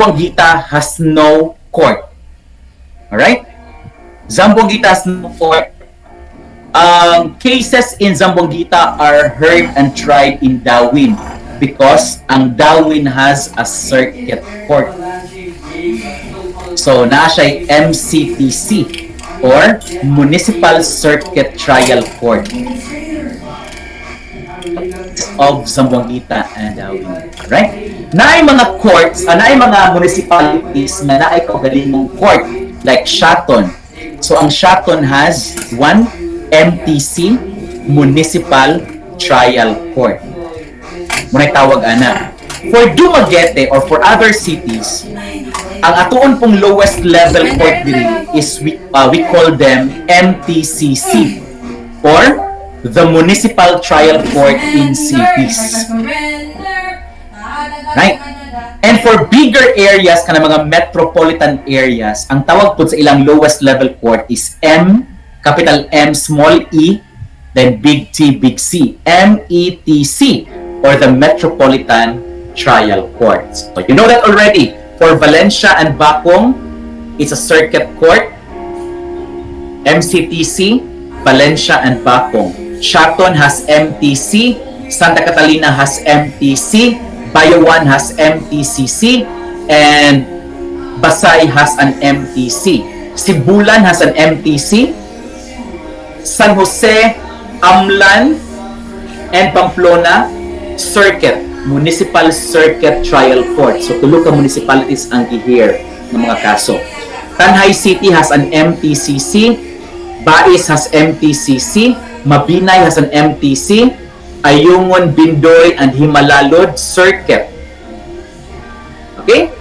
Zamboanguita has no court. Alright? Zamboanguita has no court. Cases in Zamboanguita are heard and tried in Darwin because ang Darwin has a circuit court. So, naa siya MCTC or Municipal Circuit Trial Court of Zamboanguita and Darwin. Right? Naay mga courts, naay mga municipalities na naay kaugalingong court like Shaton. So, ang Shaton has one MTC, Municipal Trial Court. Muna'y tawag ana. For Dumaguete or for other cities, ang atuon pong lowest level court diri is we call them MTCC or the Municipal Trial Court in cities. Right? And for bigger areas, kana mga metropolitan areas, ang tawag po sa ilang lowest level court is M, capital M, small e, then big T, big C, METC, or the Metropolitan Trial Courts. So you know that already. For Valencia and Bacong, it's a circuit court. MCTC, Valencia and Bacong. Shaton has MTC, Santa Catalina has MTC, Bayawan has MTCC, and Basay has an MTC. Sibulan has an MTC. San Jose, Amlan, and Pamplona, Circuit, Municipal Circuit Trial Court. So, tulo ka municipalities ang i-hear ng mga kaso. Tanhay City has an MTCC, Bais has MTCC, Mabinay has an MTC, Ayungon, Bindoy, and Himalalod, Circuit. Okay?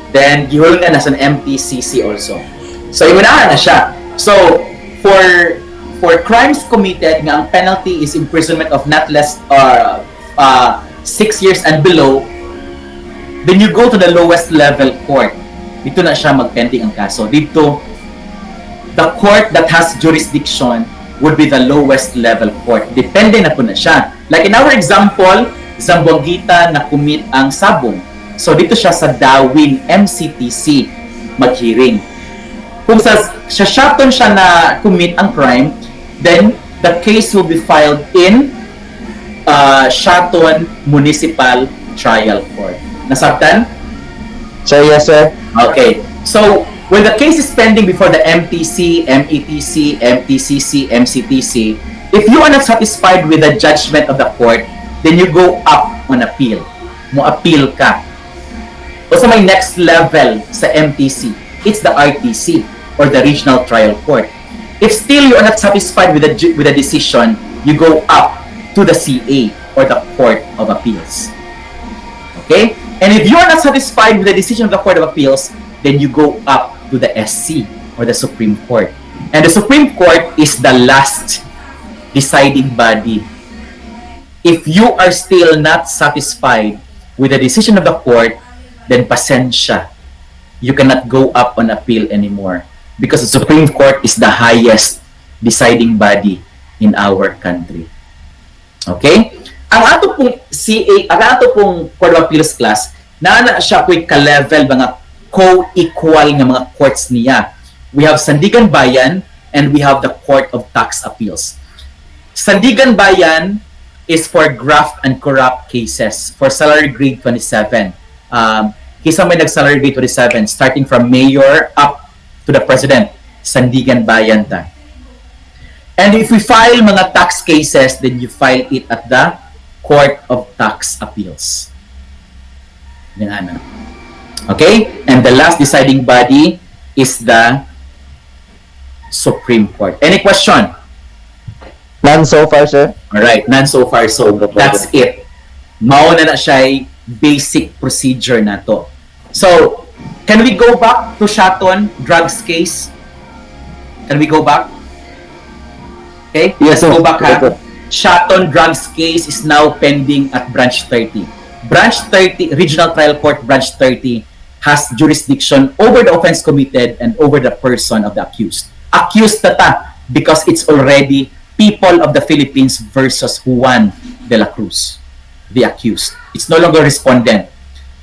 Then, Gihulngan has an MTCC also. So, iunahan na siya. So, for crimes committed nga ang penalty is imprisonment of not less 6 years and below, then you go to the lowest level court. Dito na siya magpending ang kaso. Dito, the court that has jurisdiction would be the lowest level court. Depende na po na siya. Like in our example, Zamboanguita na commit ang sabong. So dito siya sa Darwin MCTC mag-hearing. Kung sa Shaton siya na commit ang crime, then the case will be filed in Shaton Municipal Trial Court. Nasabtan? Sir, yes, sir. Okay. So, when the case is pending before the MTC, METC, MTCC, MCTC, if you are not satisfied with the judgment of the court, then you go up on appeal. Mo-appeal ka. O sa may next level sa MTC, it's the RTC or the Regional Trial Court. If still you are not satisfied with the decision, you go up to the CA or the Court of Appeals. Okay? And if you are not satisfied with the decision of the Court of Appeals, then you go up to the SC or the Supreme Court. And the Supreme Court is the last deciding body. If you are still not satisfied with the decision of the court, then pasensya. You cannot go up on appeal anymore because the Supreme Court is the highest deciding body in our country. Okay? Ang ato pong CA, ang ato pong Court of Appeals class, na siya po'y ka-level, mga co-equal ng mga courts niya. We have Sandigan Bayan and we have the Court of Tax Appeals. Sandigan Bayan is for graft and corrupt cases for salary grade 27. Kisa may nag-salary grade 27 starting from mayor up to the president. Sandigan Bayan ta. And if we file mga tax cases, then you file it at the Court of Tax Appeals. Yan. Okay? And the last deciding body is the Supreme Court. Any question? None so far, sir. Alright, none so far. So, that's it. Mauna na siya basic procedure na to. So, can we go back to Shaton drugs case? Can we go back? Okay? Yes, let's go sir. back ha. Shaton drugs case is now pending at Branch 30. Branch 30, Regional Trial Court Branch 30 has jurisdiction over the offense committed and over the person of the accused. Accused na ta because it's already people of the Philippines versus Juan de la Cruz, the accused. It's no longer respondent.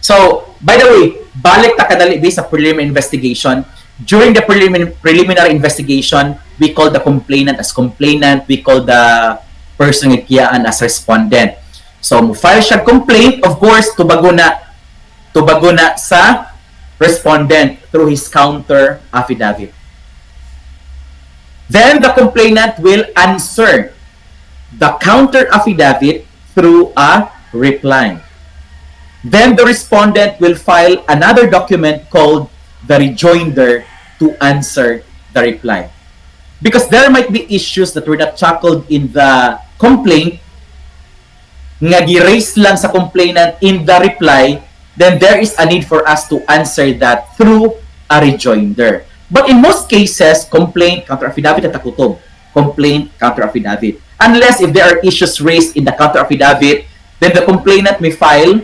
So, by the way, balik ta kadali based sa preliminary investigation. During the preliminary investigation, we call the complainant as complainant, we call the person nga kiyaan as respondent. So, file siya complaint, of course, tubago na sa respondent through his counter affidavit. Then, the complainant will answer the counter affidavit through a reply. Then, the respondent will file another document called the rejoinder to answer the reply. Because there might be issues that were not tackled in the complaint, nga gi-raise lang sa complainant in the reply, then there is a need for us to answer that through a rejoinder. But in most cases, complaint, counter-affidavit at takutob. Complaint, counter-affidavit. Unless if there are issues raised in the counter-affidavit, then the complainant may file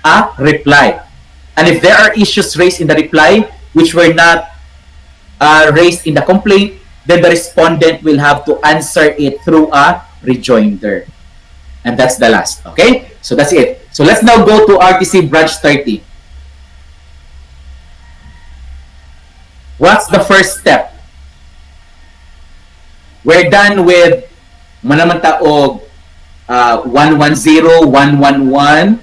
a reply. And if there are issues raised in the reply which were not raised in the complaint, then the respondent will have to answer it through a rejoinder. And that's the last. Okay? So that's it. So let's now go to RTC Branch 30. What's the first step? We're done with manamantao 110, 111,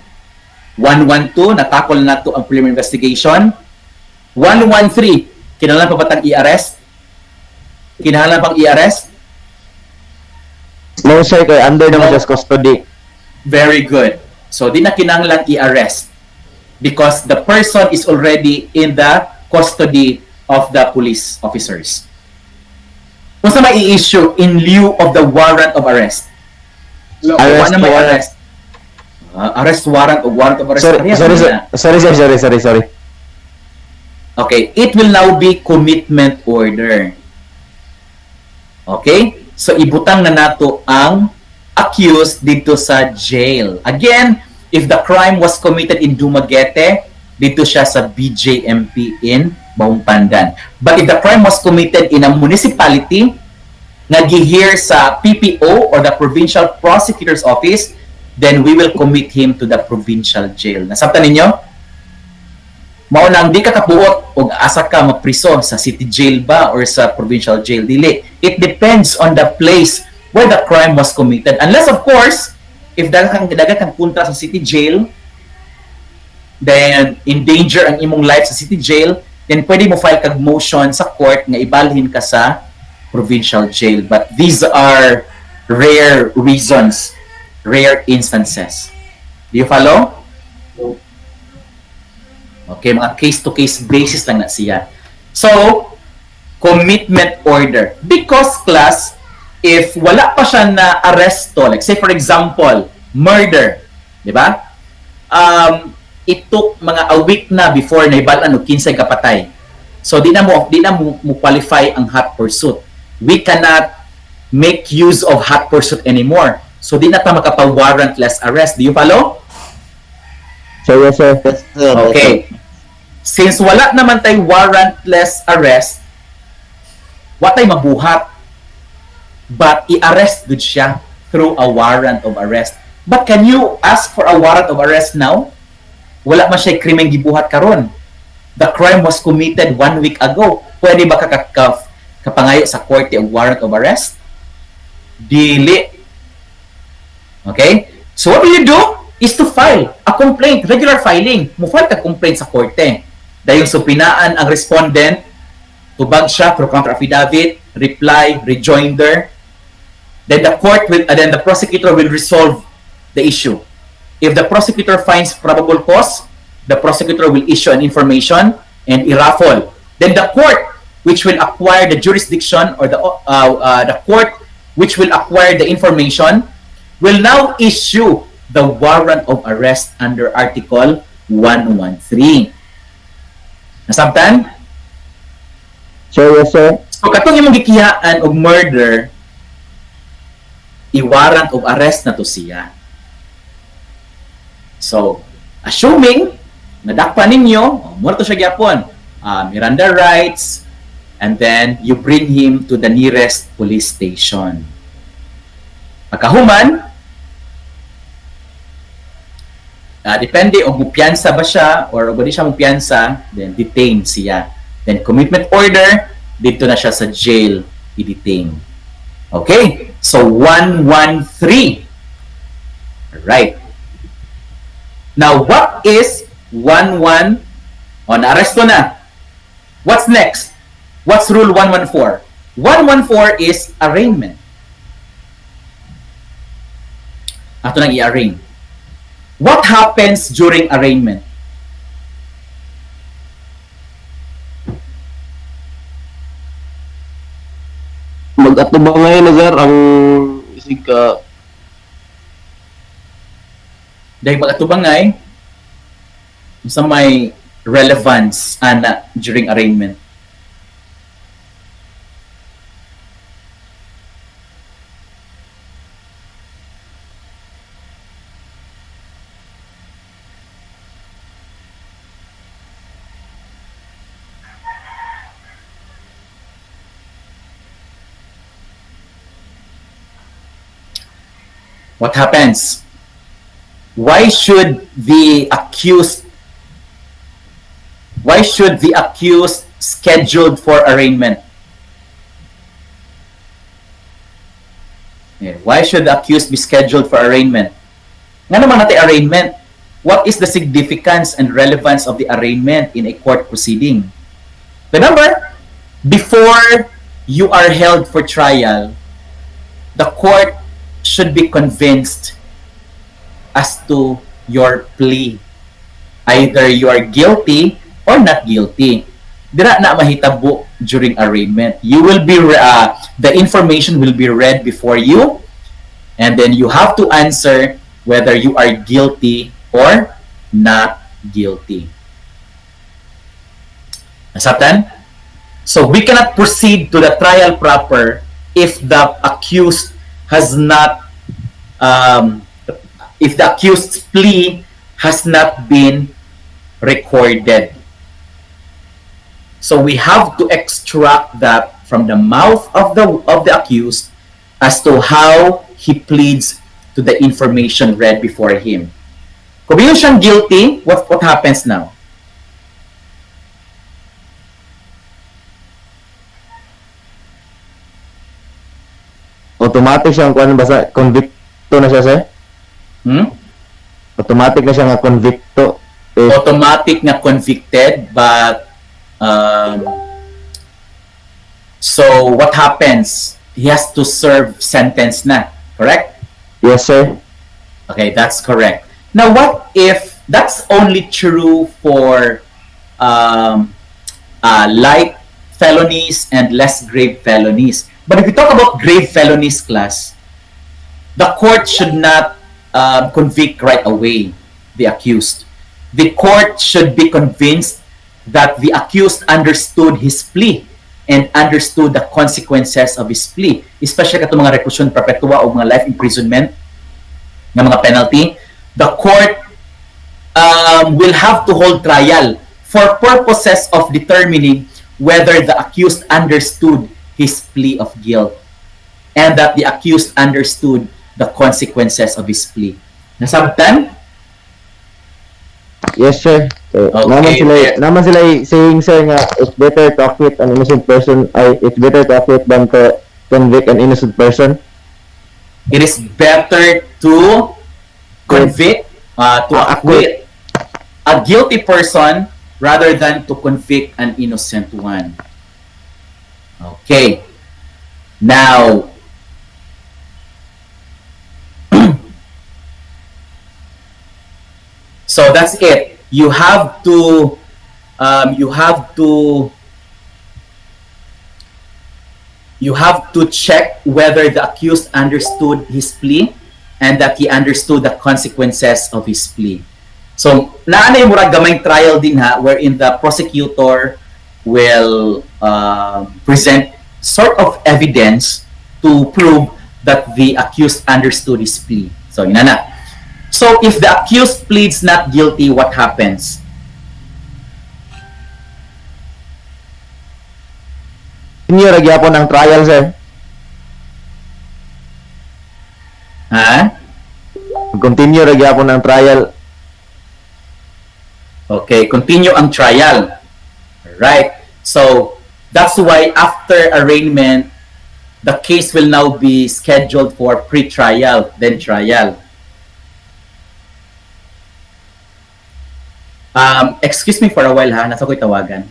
112, natakol na to ang preliminary investigation. 113, kinahanglan pa batang i-arrest? Kinahanglan pang i-arrest? No, sir, kay under naman just custody. Very good. So, di na kinahanglan i-arrest because the person is already in the custody of the police officers. Kung sa may i-issue in lieu of the warrant of arrest? Arrest warrant. Arrest warrant o warrant of arrest. Sorry. Okay, it will now be commitment order. Okay? So, ibutang na nato ang accused dito sa jail. Again, if the crime was committed in Dumaguete, dito siya sa BJMP in Baumpandan. But if the crime was committed in a municipality, nag-hear sa PPO or the Provincial Prosecutor's Office, then we will commit him to the provincial jail. Nasabtan ninyo? Mao nang di ka kabuot og asa ka mapriso sa city jail ba or sa provincial jail, dili. It depends on the place where the crime was committed. Unless of course, if daghang kang punta sa city jail, then endanger ang imong life sa city jail, then pwede mo file kag motion sa court nga ibalhin ka sa provincial jail. But these are rare reasons, rare instances. Do you follow? Okay, mga case-to-case basis lang na siya. So, commitment order. Because class, if wala pa siya na aresto, like say for example, murder, di ba? It took mga a week na before na ibalan og 15 kapatay. So di na mo qualify ang hot pursuit. We cannot make use of hot pursuit anymore. So di na ta makapa-warrantless arrest. Do you follow? So yes, sir. Okay. Since wala naman tay warrantless arrest, wa tay mabuhat. But i-arrest gud siya through a warrant of arrest. But can you ask for a warrant of arrest now? Wala man siya krimeng gibuhat karon. The crime was committed 1 week ago. Pwede ba kapangayo sa korte og warrant of arrest? Dili. Okay? So what you do is to file a complaint, regular filing. Mo-file ka complaint sa korte. Dahil supinaan ang respondent, tubag siya through counter affidavit, reply, rejoinder. Then the prosecutor will resolve the issue. If the prosecutor finds probable cause, the prosecutor will issue an information and i-raffle. Then the court, which will acquire the jurisdiction, or the court which will acquire the information, will now issue the warrant of arrest under Article 113. Nasabtan? So yes, sir. So katong imong gikiyaan og murder, i-warrant of arrest na to siya. So, assuming nadakpan ninyo, mo to siya gyapon, Miranda rights, and then you bring him to the nearest police station. Pagkahuman, Depende kung mupiyansa ba siya or kung di siya mupiyansa, then detain siya. Then commitment order, dito na siya sa jail, i-detain. Okay? So 113. Right. Now, what is 11? Naaresto na. What's next? What's rule 114? 114 is arraignment. Ato nang i-arraign. What happens during arraignment? Mag-atubang ngayon na sir ang isig ka Dahil mag-atubangay sa may relevance ana during arraignment. What happens? Why should the accused scheduled for arraignment? Yeah. Why should the accused be scheduled for arraignment? Nga naman natin arraignment. What is the significance and relevance of the arraignment in a court proceeding? Remember, before you are held for trial, the court should be convinced as to your plea. Either you are guilty or not guilty. Dira na mahitabo during arraignment. You will be the information will be read before you, and then you have to answer whether you are guilty or not guilty. Nasabtan? So we cannot proceed to the trial proper if the accused has not if the accused's plea has not been recorded. So we have to extract that from the mouth of the accused as to how he pleads to the information read before him. Kung yun siyang guilty, what happens now? automatic siyang kuan basta convicto na siya sir. Automatic na siya nga convicto. Automatic na convicted, but so what happens? He has to serve sentence na, correct? Yes sir. Okay, that's correct. Now, what if that's only true for light felonies and less grave felonies? But if we talk about grave felonies, class, the court should not convict right away the accused. The court should be convinced that the accused understood his plea and understood the consequences of his plea, especially katong mga reclusion perpetua o mga life imprisonment ng mga penalty. The court will have to hold trial for purposes of determining whether the accused understood his plea of guilt and that the accused understood the consequences of his plea. Nasabtan? Yes sir. So, Okay. naman sila saying sir nga it's better to acquit an innocent person it's better to acquit than to convict an innocent person. It is better to convict, to acquit a guilty person rather than to convict an innocent one. Okay. Now, so that's it. You have to check whether the accused understood his plea and that he understood the consequences of his plea. So, naanay murag gamay trial din ha, wherein the prosecutor will present sort of evidence to prove that the accused understood his plea. So, yun na. So, if the accused pleads not guilty, what happens? Inyo ra gyapon ang trial sir. Ha? Continue ra gyapon ang trial. Okay, continue ang trial. Right? So, that's why after arraignment, the case will now be scheduled for pre-trial, then trial. Excuse me for a while ha, nasa ko'y tawagan.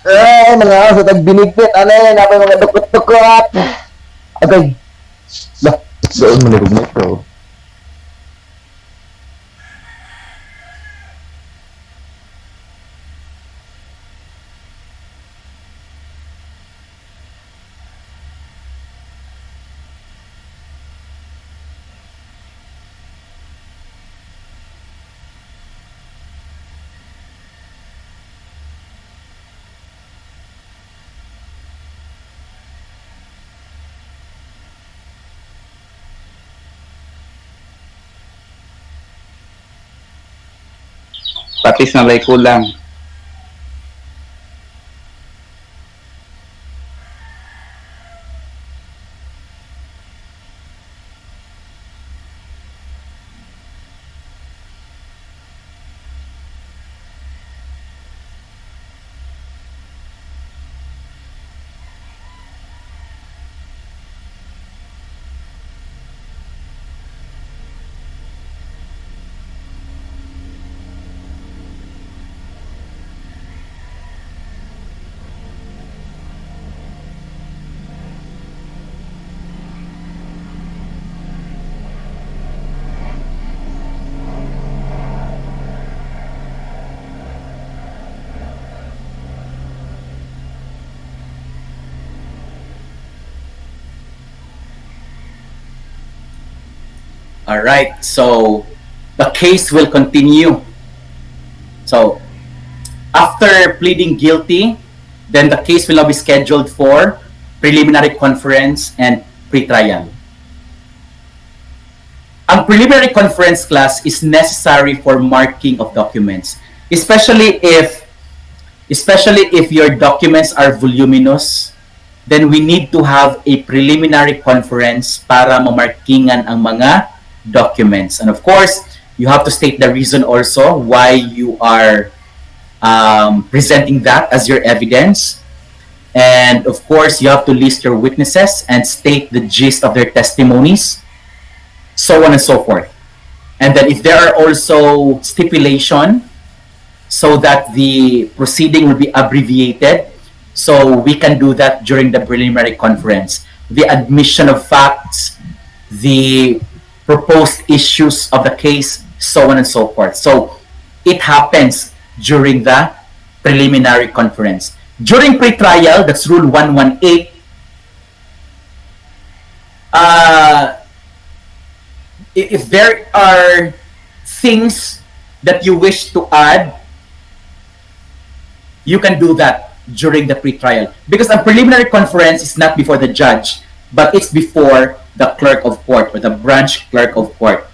Ay, mga aso, tagbinigpit. Ano yan? Napay mga dukot-dukot. Okay. Lah, doon mo nirugmit ko. Patis na lay kulang. All right, so the case will continue. So, after pleading guilty, then the case will now be scheduled for preliminary conference and pre-trial. Ang preliminary conference class is necessary for marking of documents, especially if your documents are voluminous, then we need to have a preliminary conference para mamarkingan ang mga documents. And of course, you have to state the reason also why you are presenting that as your evidence. And of course, you have to list your witnesses and state the gist of their testimonies, so on and so forth. And then if there are also stipulation so that the proceeding will be abbreviated, so we can do that during the preliminary conference. The admission of facts, the proposed issues of the case, so on and so forth. So it happens during the preliminary conference. During pre-trial, that's Rule 118, if there are things that you wish to add, you can do that during the pre-trial. Because a preliminary conference is not before the judge, but it's before the clerk of court or the branch clerk of court.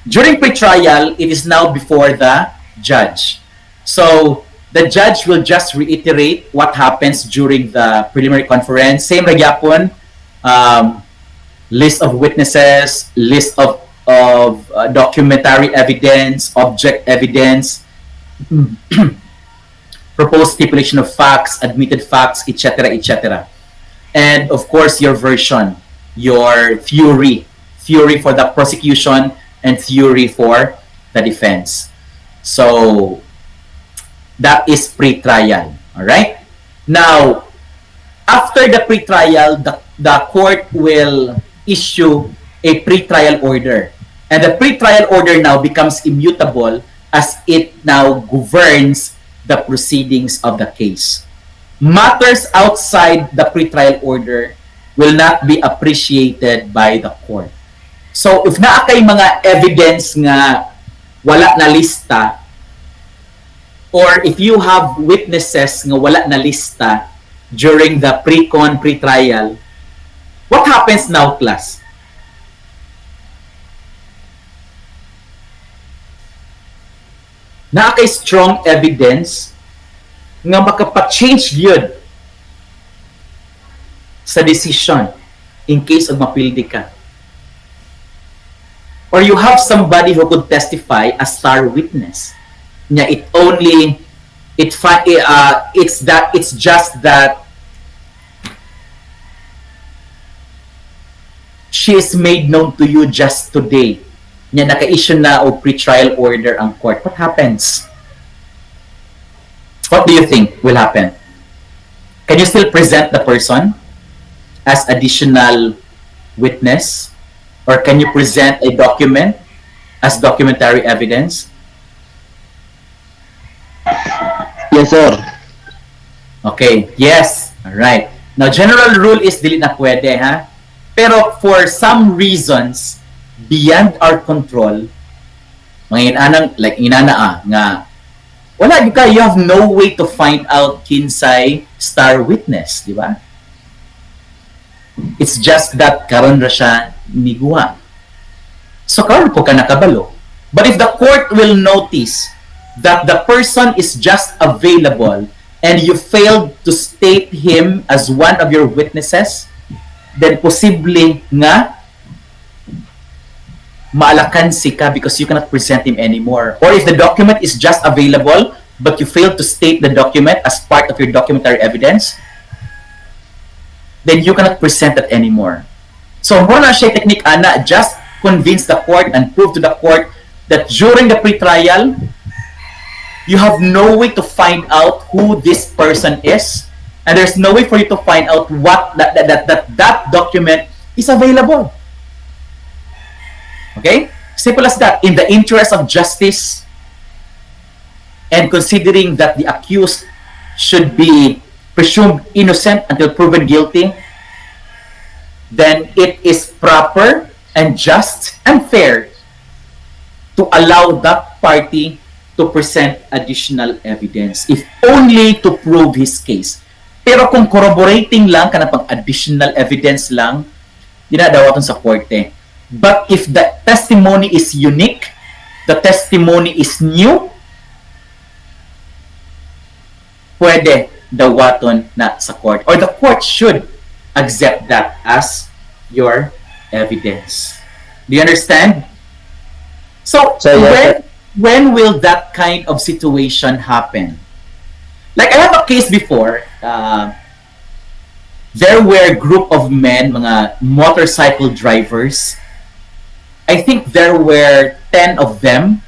During pre-trial, it is now before the judge. So the judge will just reiterate what happens during the preliminary conference. Same ragyapon, list of witnesses, list of documentary evidence, object evidence, proposed stipulation of facts, admitted facts, etc., etc. And of course, your version, your theory for the prosecution and theory for the defense. So that is pre-trial. All right. Now, after the pre-trial, the court will issue a pre-trial order, and the pre-trial order now becomes immutable as it now governs the proceedings of the case. Matters outside the pre-trial order will not be appreciated by the court. So if naa kay mga evidence nga wala na lista, or if you have witnesses nga wala na lista during the pre-trial, what happens now, class? naa kay strong evidence nga makapa-change yun sa decision in case of mapildi ka. Or you have somebody who could testify as star witness. Nya it's just that she is made known to you just today. Nya naka-issue na o pre-trial order ang court. What happens? What do you think will happen? Can you still present the person as additional witness? Or can you present a document as documentary evidence? Yes, sir. Okay, yes. Alright. Now, general rule is dili na pwede, ha? Pero for some reasons, beyond our control, mga inanang, like inana nga, wala you have no way to find out kinsay star witness, di ba? It's just that karon ra siya niguha. So karon po ka nakabalo. But if the court will notice that the person is just available and you failed to state him as one of your witnesses, then posible nga maalakan si ka because you cannot present him anymore. Or if the document is just available but you failed to state the document as part of your documentary evidence, then you cannot present it anymore. So muna siya technique ana, just convince the court and prove to the court that during the pre-trial, you have no way to find out who this person is, and there's no way for you to find out what that document is available. Okay? Simple as that. In the interest of justice and considering that the accused should be presumed innocent until proven guilty, then it is proper and just and fair to allow that party to present additional evidence, if only to prove his case. Pero kung corroborating lang, kana pang additional evidence lang, dinadawaton sa korte. But if the testimony is unique, the testimony is new, pwede dawaton na sa court. Or the court should accept that as your evidence. Do you understand? So yes, when will that kind of situation happen? Like I have a case before. There were a group of men, mga motorcycle drivers. I think there were 10 of them.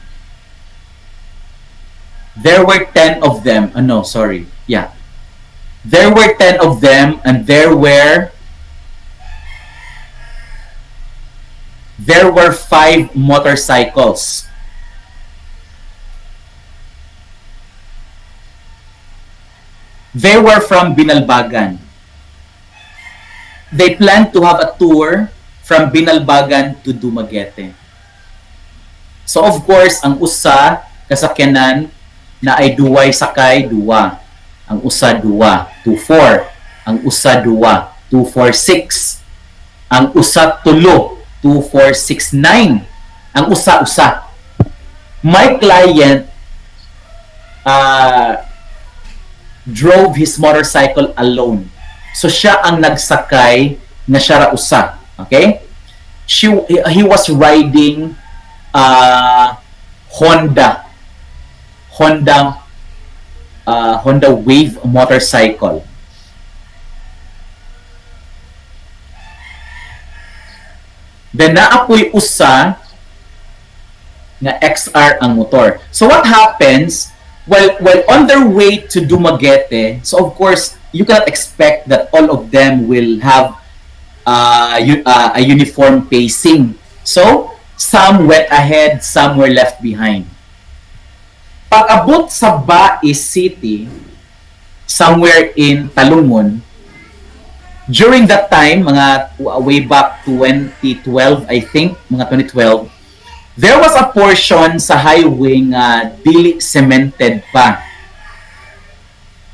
There were 10 of them. Oh, no, sorry. Yeah. There were 10 of them, and there were 5 motorcycles. They were from Binalbagan. They planned to have a tour from Binalbagan to Dumaguete. So of course, ang usa kasakyanan na ay duway sakay, duwa. Ang usa duwa, 2-4. Ang usa duwa, 2-4-6. Ang usa tulo, 2-4-6-9. Ang usa-usa. My client drove his motorcycle alone. So siya ang nagsakay na siya ra usa. Okay? He was riding Honda Wave motorcycle. Then naapoy usa nga XR ang motor. So what happens while on their way to Dumaguete? So of course you cannot expect that all of them will have a uniform pacing. So some went ahead, some were left behind. Pag-abot sa Bae City, somewhere in Talungon, during that time, mga way back 2012, I think, mga 2012, there was a portion sa highway nga dili cemented pa.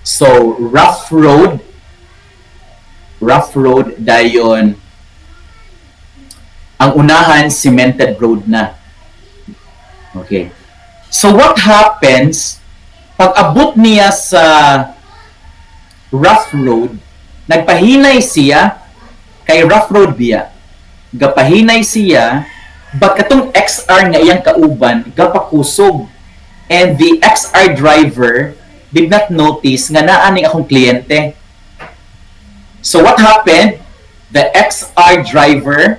So, rough road dayon. Ang unahan, cemented road na. Okay. So what happens, pag abot niya sa rough road, nagpahinay siya, kay rough road biya, gapahinay siya, but katong XR nga iyang kauban, gapakusog. And the XR driver did not notice nga naaning akong kliyente. So what happened? The XR driver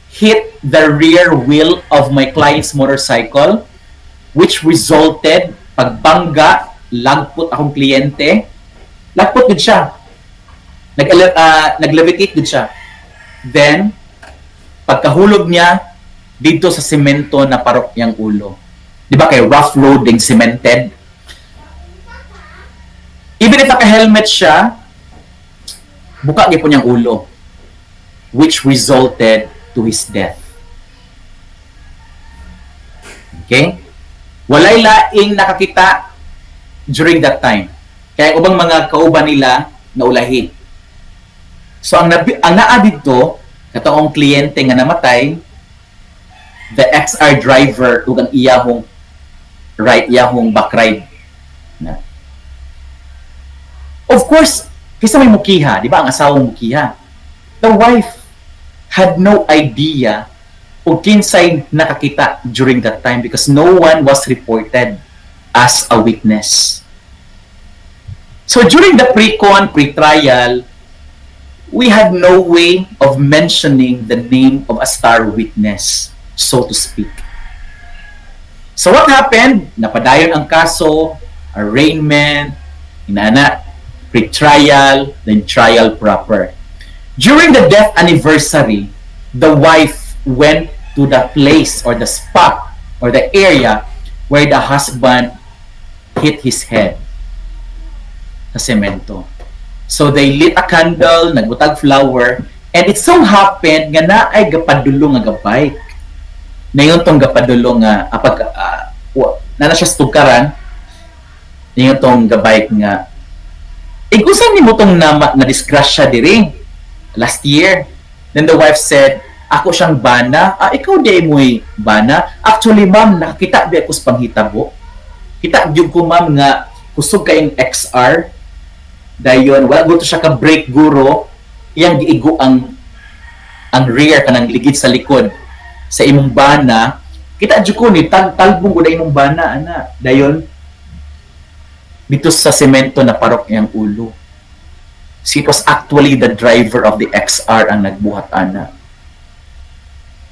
hit the rear wheel of my client's motorcycle, which resulted, pagbangga, lagpot akong kliyente, lagpot gud siya. Nag-levitate gud siya. Then, pagkahulog niya, dito sa semento na parok niyang ulo. Di ba kay rough road ding cemented? Even if naka-helmet siya, buka gyud po niyang ulo, which resulted to his death. Okay? Walay laing nakakita during that time. Kaya ubang mga kauban nila naulahi. So ang naa dito, katong kliyente nga namatay, the XR driver ug ang iyahong back ride na. Of course, kisa may mukiha, di ba ang asawang mukiha? The wife had no idea kung kinsay nakakita during that time because no one was reported as a witness. So during the pre-trial, we had no way of mentioning the name of a star witness, so to speak. So what happened? Napadayon ang kaso, arraignment, pre-trial, then trial proper. During the death anniversary, the wife went to the place or the spot or the area where the husband hit his head sa semento. So they lit a candle, nagbutag flower, and it so happened nga naay gapadulo nga gabike. Nayon tong gapadulo nga na siya stukaran. Nayon tong gabike nga igusan ni mo tong na disgrasya diri last year. Then the wife said, ako siyang bana. Ikaw di mo'y bana. Actually, ma'am, nakita di ako sa panghitabo. Kita gyud ko, ma'am, nga kusog kayong XR. Dayon, wala gusto siya ka brake guro. Iyang giigo ang rear kanang ligid sa likod sa imong bana. Kita gyud ko ni talbong ko na imong bana, ana. Dayon, dito sa semento na parok iyang ulo. She was actually the driver of the XR ang nagbuhat, ana.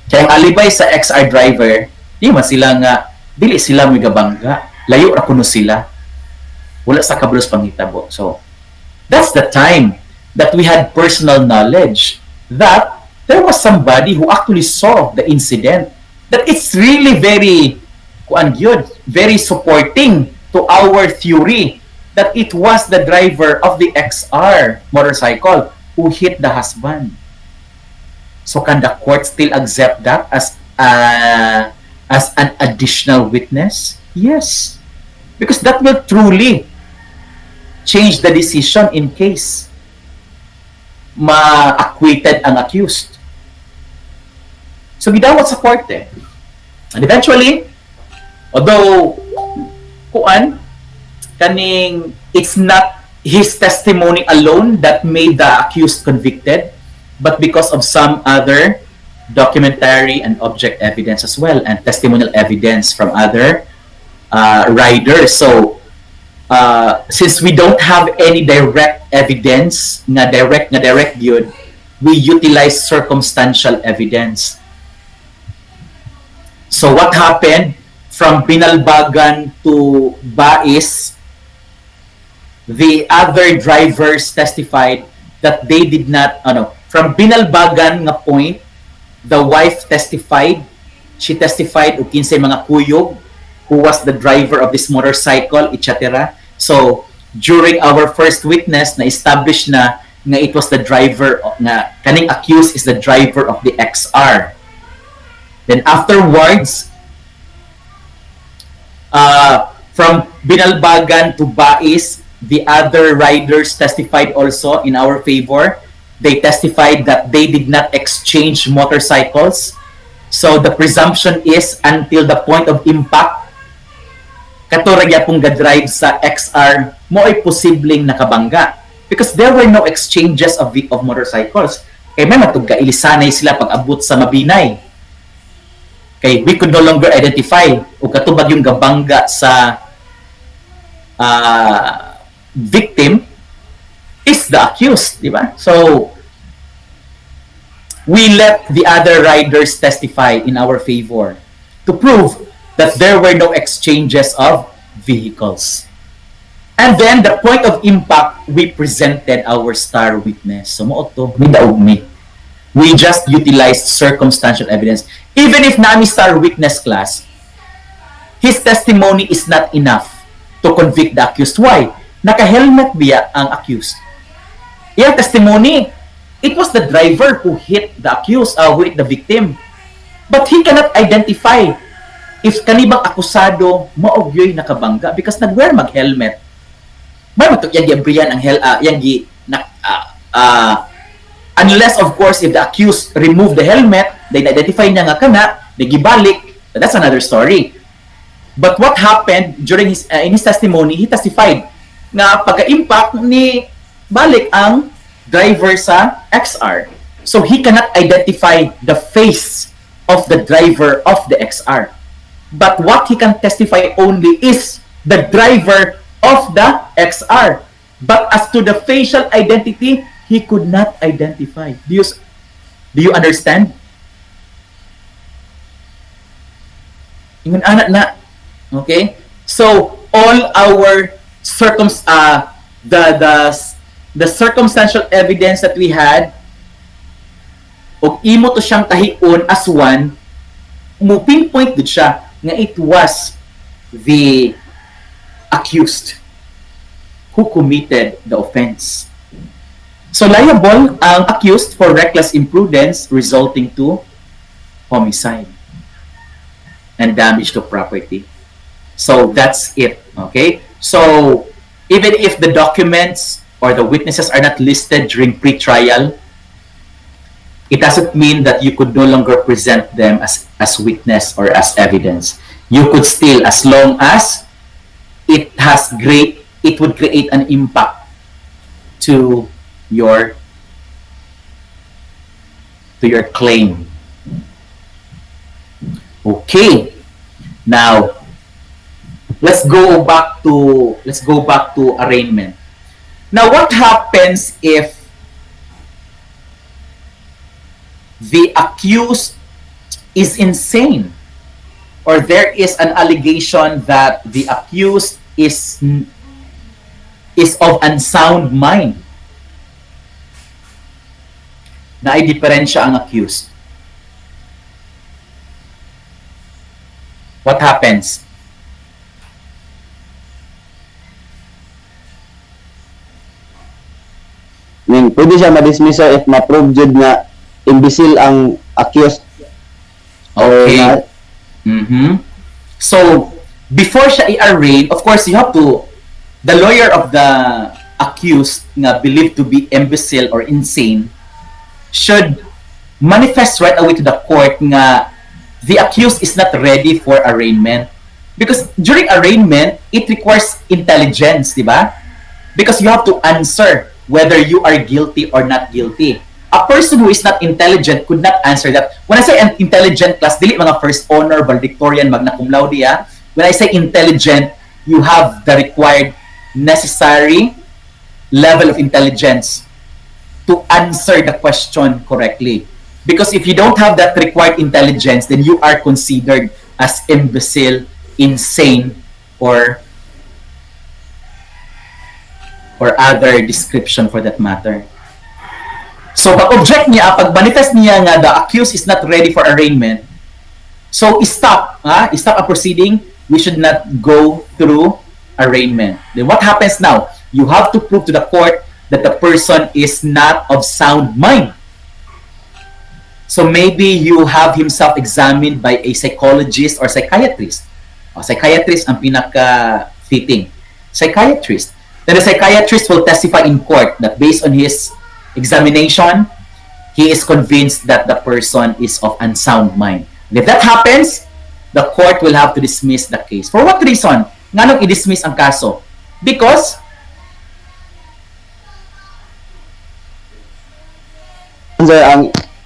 Kaya ang alibay sa XR driver, di man sila nga, dili sila may gabangga. Layo ra kuno sila. Wala sa kablos panghitabo. So, that's the time that we had personal knowledge that there was somebody who actually saw the incident. That it's really very, very supporting to our theory that it was the driver of the XR motorcycle who hit the husband. So can the court still accept that as an additional witness? Yes. Because that will truly change the decision in case ma-acquitted ang accused. So gidawat sa korte. And eventually, although it's not his testimony alone that made the accused convicted, but because of some other documentary and object evidence as well, and testimonial evidence from other riders. So, since we don't have any direct evidence, direct yun, we utilize circumstantial evidence. So, what happened from Binalbagan to Bais? The other drivers testified that they did not, from Binalbagan nga point, the wife testified. She testified o kinsay mga kuyog who was the driver of this motorcycle, etc. So, during our first witness, na-establish na nga it was the driver, nga kaning accused is the driver of the XR. Then afterwards, from Binalbagan to Bais, the other riders testified also in our favor. They testified that they did not exchange motorcycles. So the presumption is until the point of impact, katurag yapong ga-drive sa XR mo ay posibleng nakabangga because there were no exchanges of motorcycles. Kay may matugkailisanay sila pag abot sa Mabinay. Kay we could no longer identify o katubag yung gabangga sa victim is the accused, di ba? So we let the other riders testify in our favor to prove that there were no exchanges of vehicles. And then the point of impact, we presented our star witness. So mo to, we just utilized circumstantial evidence. Even if nami star witness class, his testimony is not enough to convict the accused. Why? Naka-helmet biya ang accused. Iyang testimony, it was the driver who hit the accused, who hit the victim. But he cannot identify if kanibang akusado maogyoy nakabangga because nag-wear mag-helmet. May matok yang giabriyan ang unless of course if the accused remove the helmet, they identify niya nga kana, nagibalik, that's another story. But what happened during his in his testimony, he testified nga pagka-impact ni balik ang driver sa XR. So he cannot identify the face of the driver of the XR. But what he can testify only is the driver of the XR. But as to the facial identity, he could not identify. Do you understand? Ingon anak na. Okay? So all our the circumstantial evidence that we had og imo to siyang tahion as one, mo pinpoint did siya nga it was the accused who committed the offense. So liable ang accused for reckless imprudence resulting to homicide and damage to property. So that's it. Okay? So even if the documents or the witnesses are not listed during pre-trial, it doesn't mean that you could no longer present them as witness or as evidence. You could still, as long as it would create an impact to your claim. Okay. Now, let's go back to arraignment. Now, what happens if the accused is insane, or there is an allegation that the accused is of unsound mind? Na ay diferensya ang accused. What happens? Pwede siya ma-dismiss if ma-prove jud nga imbecile ang accused. Okay. So, before siya i-arraign, of course, the lawyer of the accused nga believed to be imbecile or insane should manifest right away to the court nga the accused is not ready for arraignment. Because during arraignment, it requires intelligence, di ba? Because you have to answer whether you are guilty or not guilty. A person who is not intelligent could not answer that. When I say intelligent class, dili mga first honor, valedictorian, magna cum laude, when I say intelligent, you have the required necessary level of intelligence to answer the question correctly. Because if you don't have that required intelligence, then you are considered as imbecile, insane, or other description for that matter. So, pag-object niya, pag-manifest niya nga the accused is not ready for arraignment, so stop a proceeding. We should not go through arraignment. Then what happens now? You have to prove to the court that the person is not of sound mind. So maybe you have himself examined by a psychologist or psychiatrist. Psychiatrist ang pinaka-fitting. Psychiatrist. Then the psychiatrist will testify in court that based on his examination, he is convinced that the person is of unsound mind. And if that happens, the court will have to dismiss the case. For what reason? Nganong i-dismiss ang kaso? Because Sir,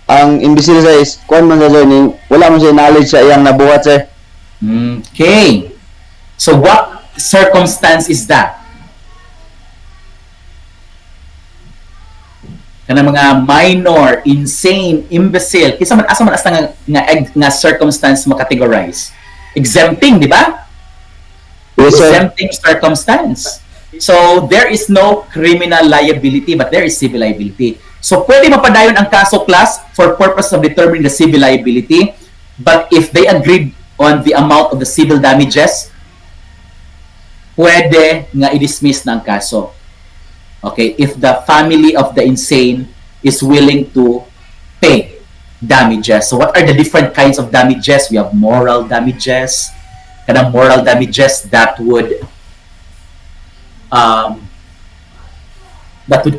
ang imbisible sir is kuan man sir ning wala man siya knowledge sa iyang nabuhat sir. okay. So what circumstance is that? Kanang mga minor, insane, imbecile, kisa man asa man asta nga circumstance makategorize. Exempting, di ba? Yes sir. Exempting circumstance. So there is no criminal liability but there is civil liability. So pwede mapadayon ang kaso, class, for purpose of determining the civil liability, but if they agreed on the amount of the civil damages, pwede nga i-dismiss na ang kaso. Okay, if the family of the insane is willing to pay damages. So what are the different kinds of damages? We have moral damages, kanang moral damages that would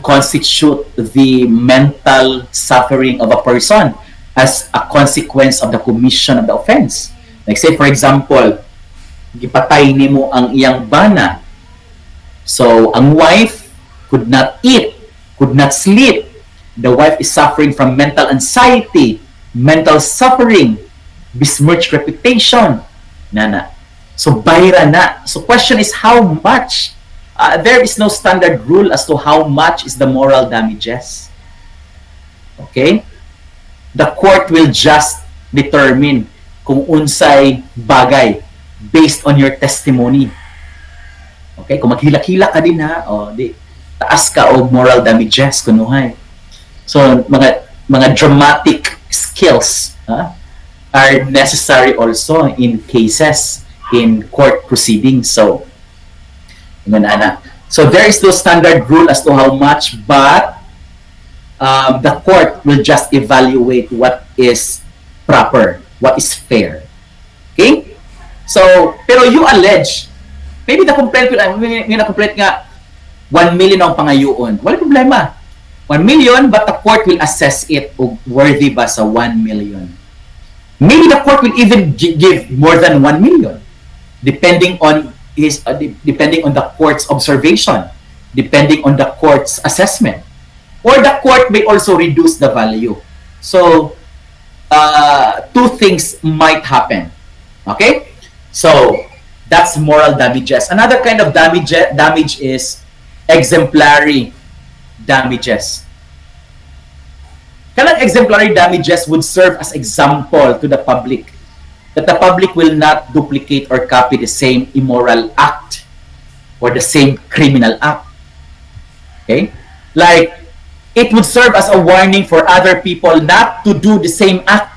constitute the mental suffering of a person as a consequence of the commission of the offense. Like say for example, gipatay nimo ang iyang bana. So ang wife could not eat, could not sleep. The wife is suffering from mental anxiety, mental suffering, besmirched reputation. Nana. So bayra na. So question is how much? There is no standard rule as to how much is the moral damages. Okay? The court will just determine kung unsay bagay based on your testimony. Okay? Kung maghila-hila ka din ha, taas ka o moral damages kunuhay. So mga dramatic skills are necessary also in cases in court proceedings. So there is no standard rule as to how much, but the court will just evaluate what is proper, what is fair. Okay? So, pero you allege, maybe na-complaint nga 1 million ang pangayuon. Wala problema. 1 million, but the court will assess it worthy ba sa 1 million. Maybe the court will even give more than 1 million, depending on the court's observation, depending on the court's assessment, or the court may also reduce the value. So two things might happen. Okay, so that's moral damages. Another kind of damage is exemplary damages. Kanang exemplary damages would serve as example to the public that the public will not duplicate or copy the same immoral act or the same criminal act. Okay? Like, it would serve as a warning for other people not to do the same act.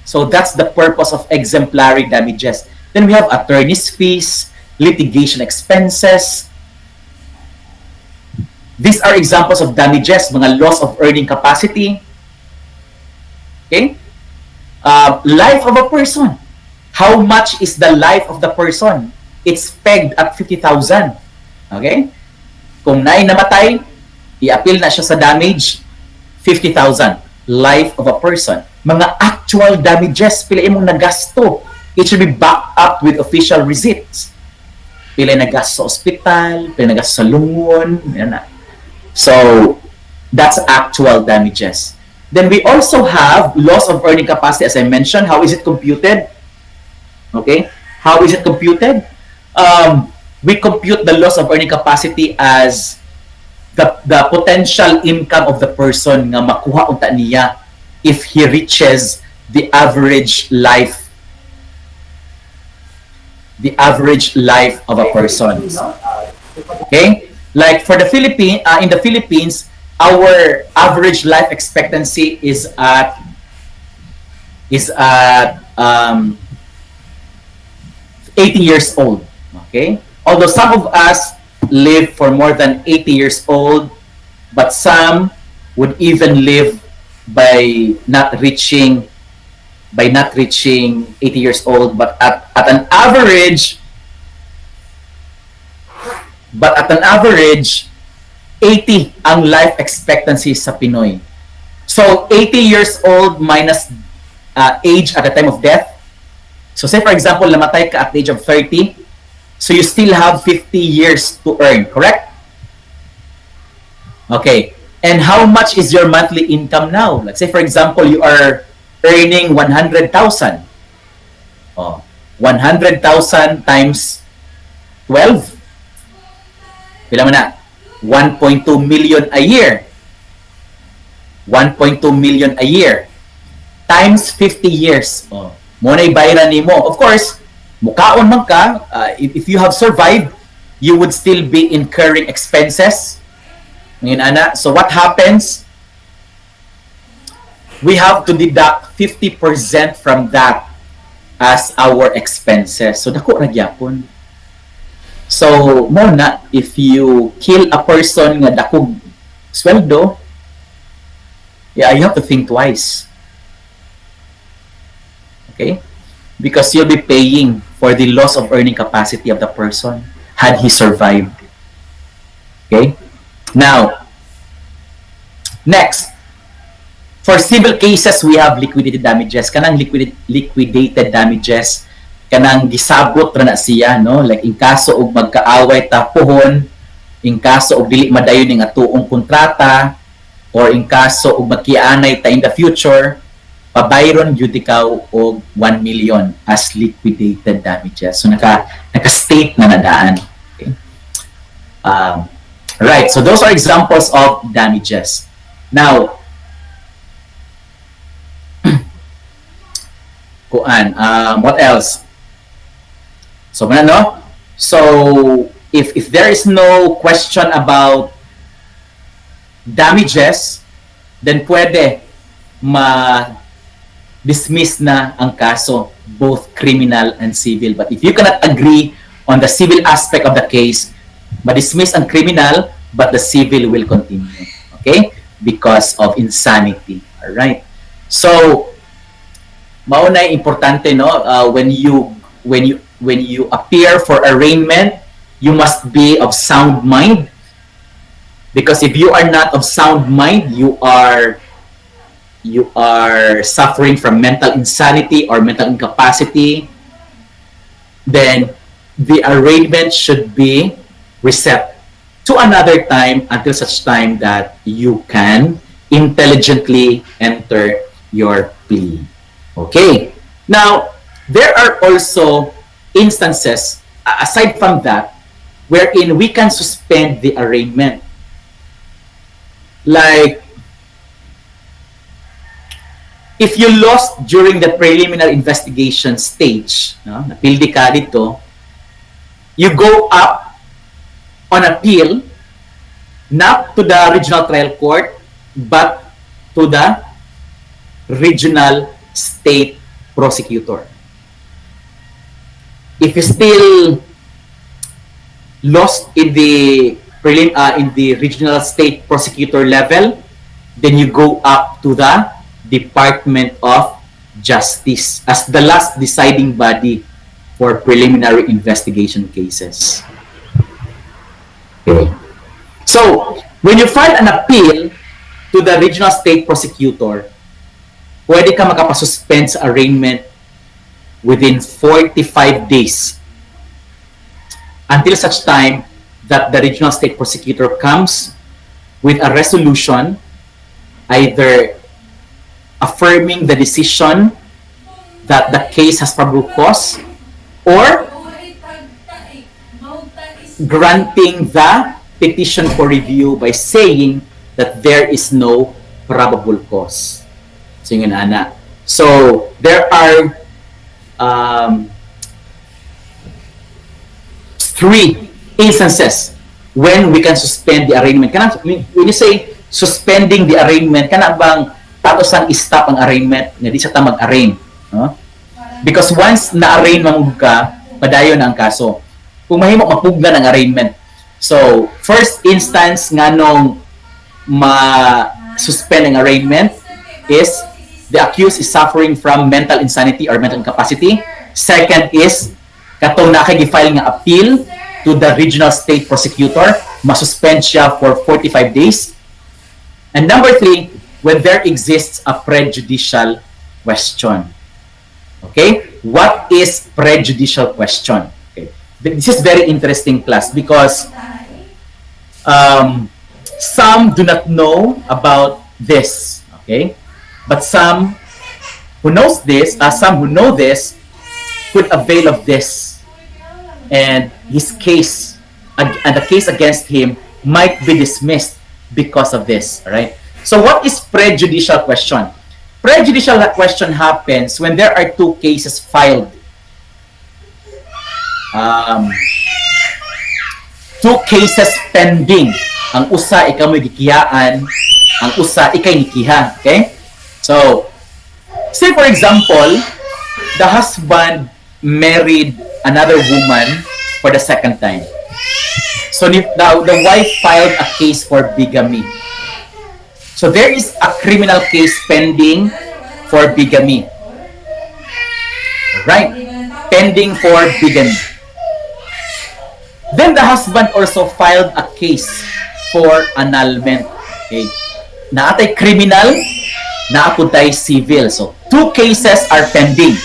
So that's the purpose of exemplary damages. Then we have attorney's fees, litigation expenses. These are examples of damages, mga loss of earning capacity. Okay? Life of a person. How much is the life of the person? It's pegged at 50,000. Okay? Kung namatay, i-appeal na siya sa damage, 50,000. Life of a person. Mga actual damages, pila imong nagasto. It should be backed up with official receipts. Pila nagasto sa ospital, pila nagasto sa lungon, yan na. So, that's actual damages. Then we also have loss of earning capacity, as I mentioned. How is it computed? Okay, how is it computed? We compute the loss of earning capacity as the potential income of the person nga makuha unta niya if he reaches the average life of a person. Okay, like for the in the Philippines, our average life expectancy is at 80 years old. Okay? Although some of us live for more than 80 years old, but some would even live by not reaching 80 years old, but at an average 80 ang life expectancy sa Pinoy. So 80 years old minus age at the time of death. So say for example, namatay ka at the age of 30, So you still have 50 years to earn, correct? Okay. And how much is your monthly income now? Let's say, for example, you are earning 100,000. Oh, 100,000 times 12. Bilang mo na. 1.2 million a year. 1.2 million a year. Times 50 years. Oh, muna ibayran nimo. Of course, mukaon man ka, if you have survived, you would still be incurring expenses. Ngayon, ana. So what happens? We have to deduct 50% from that as our expenses. So dako ra gyapon. So mo na, if you kill a person nga dakog sweldo, yeah, you have to think twice. Okay? Because you'll be paying for the loss of earning capacity of the person had he survived. Okay? Now, next, for civil cases, we have liquidated damages. Kanang liquidated damages, kanang gisabot ra na siya, no? Like in kaso og magkaaway ta pohon, in kaso og dili madayon ning atuong kontrata, or in kaso og magkianay ta in the future, pabayron jud ikaw og 1 million as liquidated damages. So naka-state na nadaan. Okay? Right, so those are examples of damages. Now, what else? So, no? So, if there is no question about damages, then pwede ma-dismiss na ang kaso, both criminal and civil. But if you cannot agree on the civil aspect of the case, ma-dismiss ang criminal, but the civil will continue. Okay? Because of insanity. Alright? So, maunay importante, no? When you appear for arraignment, you must be of sound mind. Because if you are not of sound mind, you are suffering from mental insanity or mental incapacity, then the arraignment should be reset to another time until such time that you can intelligently enter your plea. Okay. Now, there are also instances, aside from that, wherein we can suspend the arraignment. Like, if you lost during the preliminary investigation stage, no, napildi ka dito, you go up on appeal, not to the regional trial court, but to the regional state prosecutor. If you still lost in the regional state prosecutor level, then you go up to the Department of Justice as the last deciding body for preliminary investigation cases. Okay. So, when you file an appeal to the regional state prosecutor, pwede ka makapasuspend sa arraignment within 45 days until such time that the regional state prosecutor comes with a resolution either affirming the decision that the case has probable cause or granting the petition for review by saying that there is no probable cause. So, yun ana. So, there are 3 instances when we can suspend the arraignment. When you say suspending the arraignment, kana bang tatosang stop ang arraignment nga di sa ta mag-arraign, no? Because once na-arraign man ka, padayon na ang kaso. Kung mahimo mapugna ng arraignment. So, first instance nga nung ma-suspend ang arraignment is the accused is suffering from mental insanity or mental incapacity. Second is katong nakagi-file nga appeal to the regional state prosecutor, masuspend siya for 45 days. And number 3, when there exists a prejudicial question. Okay? What is prejudicial question? Okay. This is very interesting class because some do not know about this, okay? But some who knows this, some who know this, could avail of this, and his case and the case against him might be dismissed because of this. All right. So, what is prejudicial question? Prejudicial question happens when there are two cases filed. Two cases pending. Ang usa ikaw may gikiyaan, ang usa ikay nikiha. Okay? So, say for example, the husband married another woman for the second time. So the wife filed a case for bigamy. So there is a criminal case pending for bigamy. Right? Pending for bigamy. Then the husband also filed a case for annulment. Okay. Naatay criminal, naaputay civil. So two cases are pending.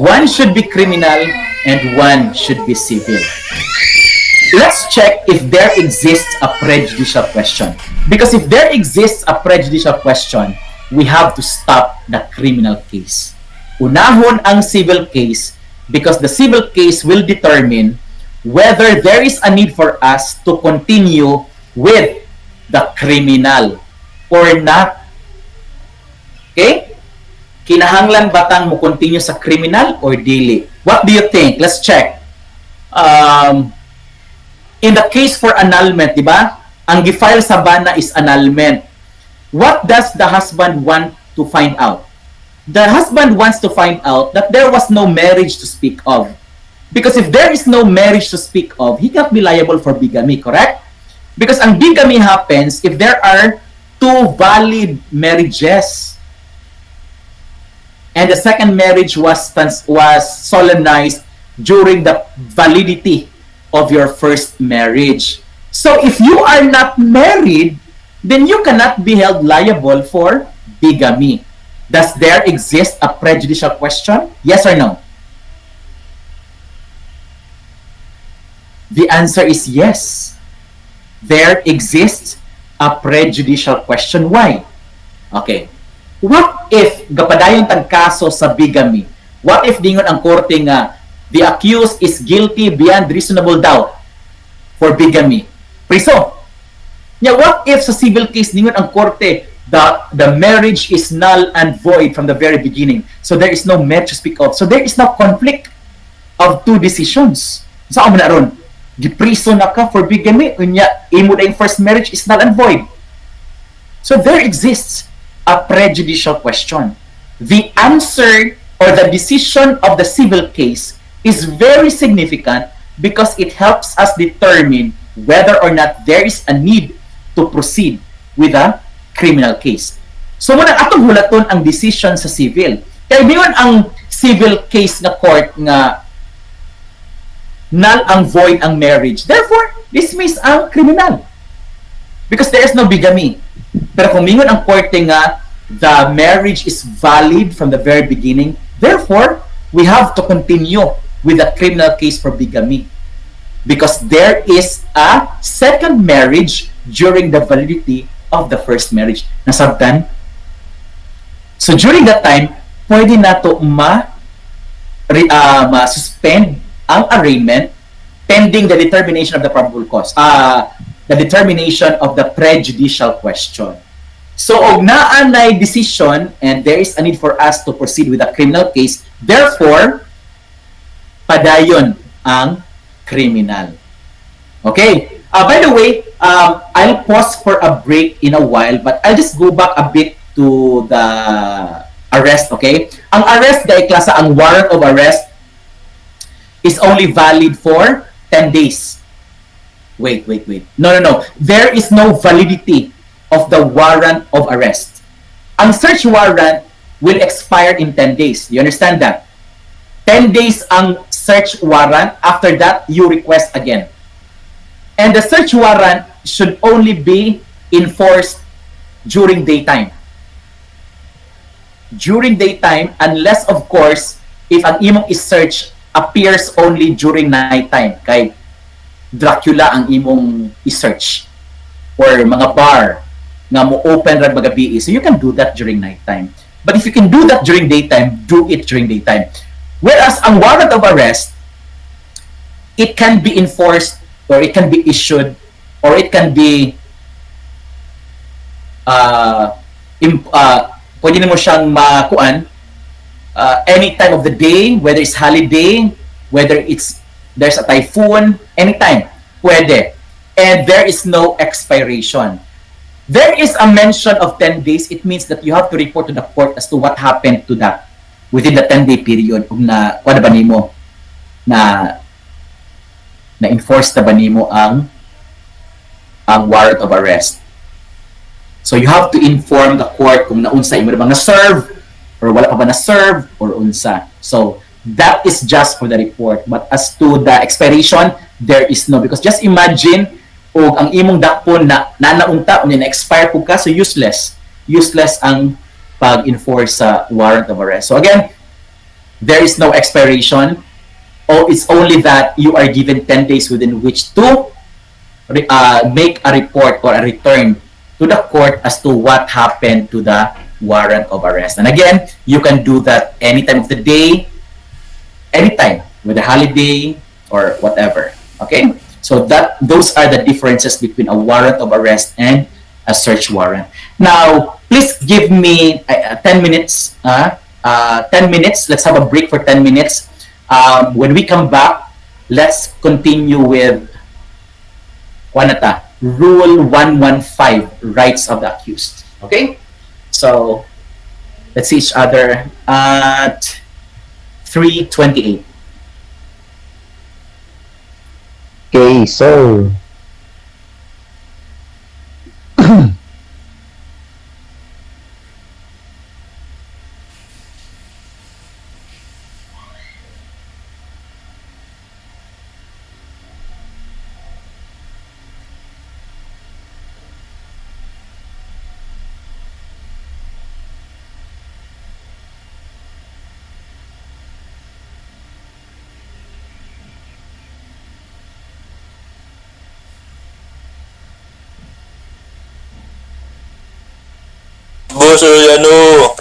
One should be criminal and one should be civil. Let's check if there exists a prejudicial question. Because if there exists a prejudicial question, we have to stop the criminal case. Unahon ang civil case because the civil case will determine whether there is a need for us to continue with the criminal or not. Okay? Kinahanglan batang mo continue sa criminal or dili? What do you think? Let's check. In the case for annulment, di ba? Ang gifile sa bana is annulment. What does the husband want to find out? The husband wants to find out that there was no marriage to speak of. Because if there is no marriage to speak of, he can't be liable for bigamy, correct? Because ang bigamy happens if there are two valid marriages. And the second marriage was solemnized during the validity of your first marriage. So if you are not married, then you cannot be held liable for bigamy. Does there exist a prejudicial question? Yes or no? The answer is yes. There exists a prejudicial question. Why? Okay. What if gapadayon tag kaso sa bigamy? What if dingon ang korte nga the accused is guilty beyond reasonable doubt for bigamy? Priso. Yeah, what if sa civil case dingon ang korte the marriage is null and void from the very beginning? So there is no marriage to speak of. So there is no conflict of two decisions. Saan mo na ron? Gipriso na ka for bigamy, unya imo na yung first marriage is null and void. So there exists a prejudicial question. The answer or the decision of the civil case is very significant because it helps us determine whether or not there is a need to proceed with a criminal case. So muna atong hulaton ang decision sa civil. Kaya biyon ang civil case na court nga null and void ang marriage. Therefore, dismiss ang criminal. Because there is no bigamy. Pero kung mingon ang korte nga the marriage is valid from the very beginning, therefore, we have to continue with the criminal case for bigamy. Because there is a second marriage during the validity of the first marriage. Nasabtan? So during that time, pwede na to ma-suspend ang arraignment pending the determination of the probable cause. The determination of the prejudicial question. So, og naa nay decision and there is a need for us to proceed with a criminal case, therefore, padayon ang criminal. Okay? By the way, I'll pause for a break in a while, but I'll just go back a bit to the arrest, okay? Ang arrest, dahil klasa, ang warrant of arrest is only valid for 10 days. Wait. No. There is no validity of the warrant of arrest. Ang search warrant will expire in 10 days. You understand that? 10 days ang search warrant. After that, you request again. And the search warrant should only be enforced during daytime. During daytime, unless of course, if ang imong is search appears only during nighttime. Kay Dracula ang imong i-search. Or mga bar nga mo open rag magabi. So you can do that during nighttime. But if you can do that during daytime, do it during daytime. Whereas ang warrant of arrest, it can be enforced or it can be issued or it can be pwede mo siyang makuan any time of the day, whether it's holiday, whether there's a typhoon, anytime pwede, and there is no expiration. There is a mention of 10 days. It means that you have to report to the court as to what happened to that within the 10-day period. Kung kuan ba nimo na enforce na ba nimo ang warrant of arrest. So you have to inform the court kung naunsa imo ba na-serve or wala pa ba na-serve or unsa. So that is just for the report. But as to the expiration, there is no, because just imagine o ang imong dakpon na nanaunta o na-expire po ka, so useless ang pag-enforce sa warrant of arrest. So again, there is no expiration. It's only that you are given 10 days within which to make a report or a return to the court as to what happened to the warrant of arrest. And again, you can do that any time of the day, anytime, with a holiday or whatever. Okay? So those are the differences between a warrant of arrest and a search warrant. Now, please give me 10 minutes. 10 minutes. Let's have a break for 10 minutes. When we come back, let's continue with Rule 115, Rights of the Accused. Okay? So, let's see each other at 3:28. Okay, so Boss Oriano.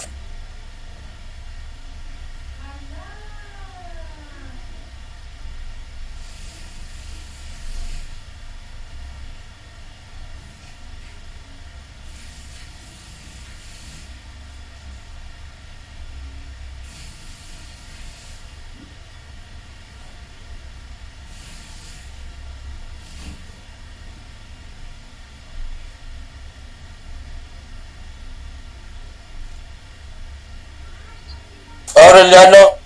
Oriano.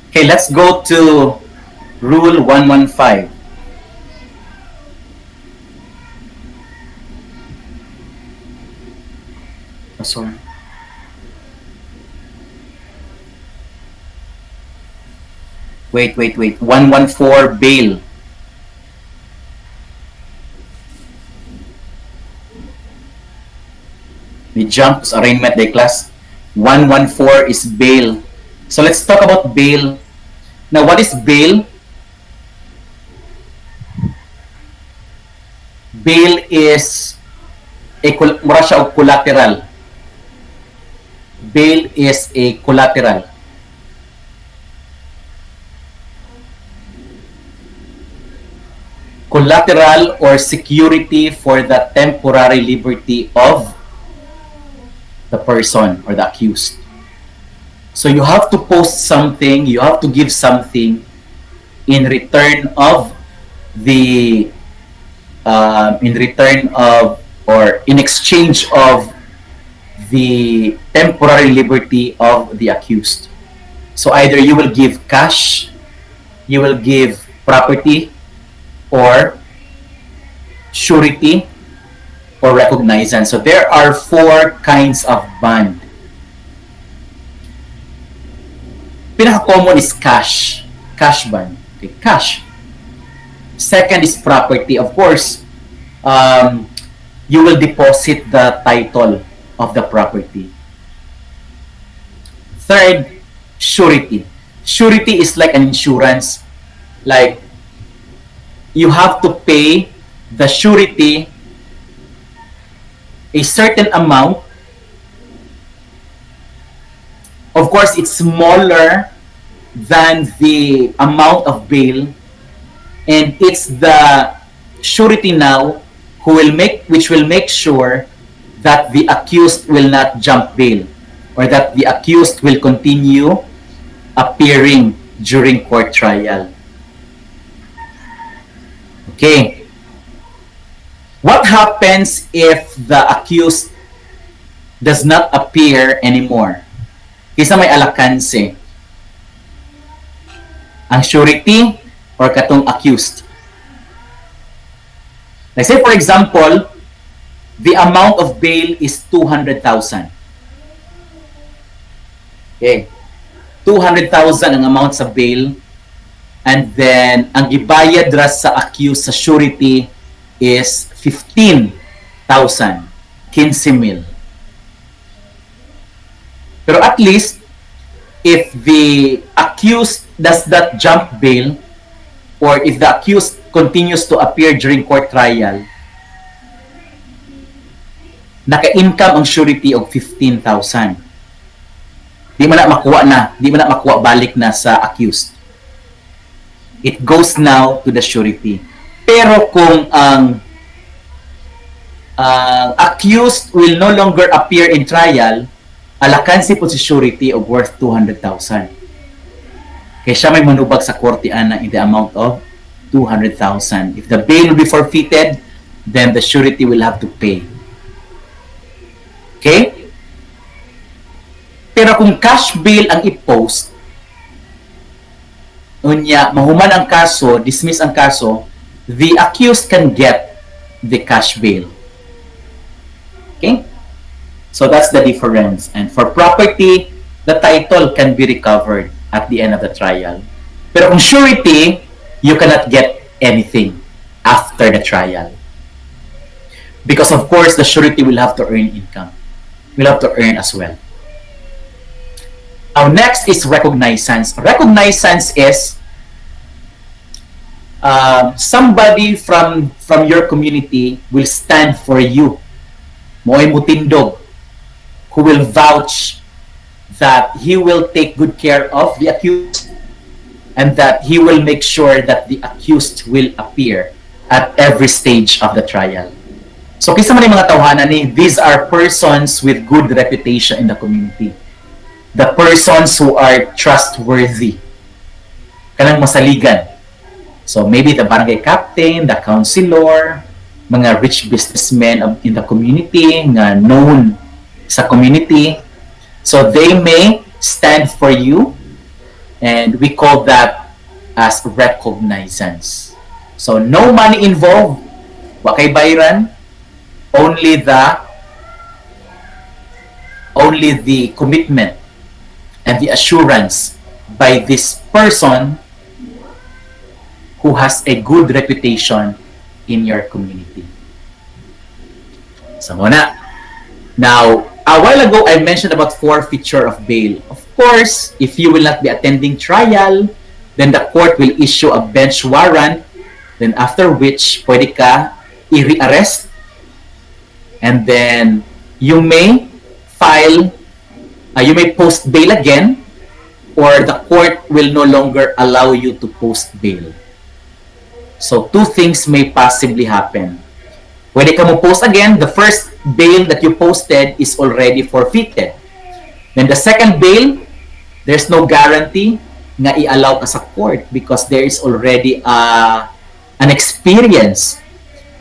Okay, let's go to Rule 115. Oh, sorry. Wait. 114, bail. We jump sa arraignment day class. 114 is bail. So let's talk about bail. Now, what is bail? Bail is mura siya og collateral. Bail is a collateral. Collateral or security for the temporary liberty of the person or the accused. So you have to post something, you have to give something in return of or in exchange of the temporary liberty of the accused. So either you will give cash, you will give property, or surety, or recognizance. So there are 4 kinds of bond. Pinaka-common is cash. Cash bond. Okay, cash. Second is property. Of course, you will deposit the title of the property. Third, surety. Surety is like an insurance. Like, you have to pay the surety a certain amount. Of course, it's smaller than the amount of bail, and it's the surety now which will make sure that the accused will not jump bail, or that the accused will continue appearing during court trial. Okay. What happens if the accused does not appear anymore? Kisa may alakanse. Ang surety or katong accused. Like say for example, the amount of bail is 200,000. Okay. 200,000 ang amount sa bail, and then ang gibayad ra sa accused sa surety is 15,000. 15,000. Pero at least, if the accused does not jump bail, or if the accused continues to appear during court trial, naka-income ang surety of 15,000. Di man na makuha balik na sa accused. It goes now to the surety. Pero kung ang accused will no longer appear in trial, alakansi po si surety of worth 200,000. Kaya siya may manubag sa korte ana in the amount of 200,000. If the bail will be forfeited, then the surety will have to pay. Okay? Pero kung cash bail ang i-post, unya, mahuman ang kaso, dismiss ang kaso, the accused can get the cash bail. Okay? So that's the difference. And for property, the title can be recovered at the end of the trial. Pero kung surety, you cannot get anything after the trial. Because of course, the surety will have to earn income. Will have to earn as well. Now, next is recognizance. Recognizance is somebody from your community will stand for you. Mo'y mutindog, who will vouch that he will take good care of the accused, and that he will make sure that the accused will appear at every stage of the trial. So, kisa man yung mga tawhanan ni, these are persons with good reputation in the community. The persons who are trustworthy. Kanang masaligan. So maybe the barangay captain, the councilor, mga rich businessmen in the community, nga known sa community. So they may stand for you, and we call that as recognizance. So no money involved, wa kay bayaran, only the commitment and the assurance by this person who has a good reputation in your community. So muna. Now, a while ago, I mentioned about forfeiture of bail. Of course, if you will not be attending trial, then the court will issue a bench warrant, then after which, pwede ka i-re-arrest, and then you may post bail again, or the court will no longer allow you to post bail. So, two things may possibly happen. Pwede ka mo post again, the first bail that you posted is already forfeited. Then the second bail, there's no guarantee na i-allow ka sa court because there is already an experience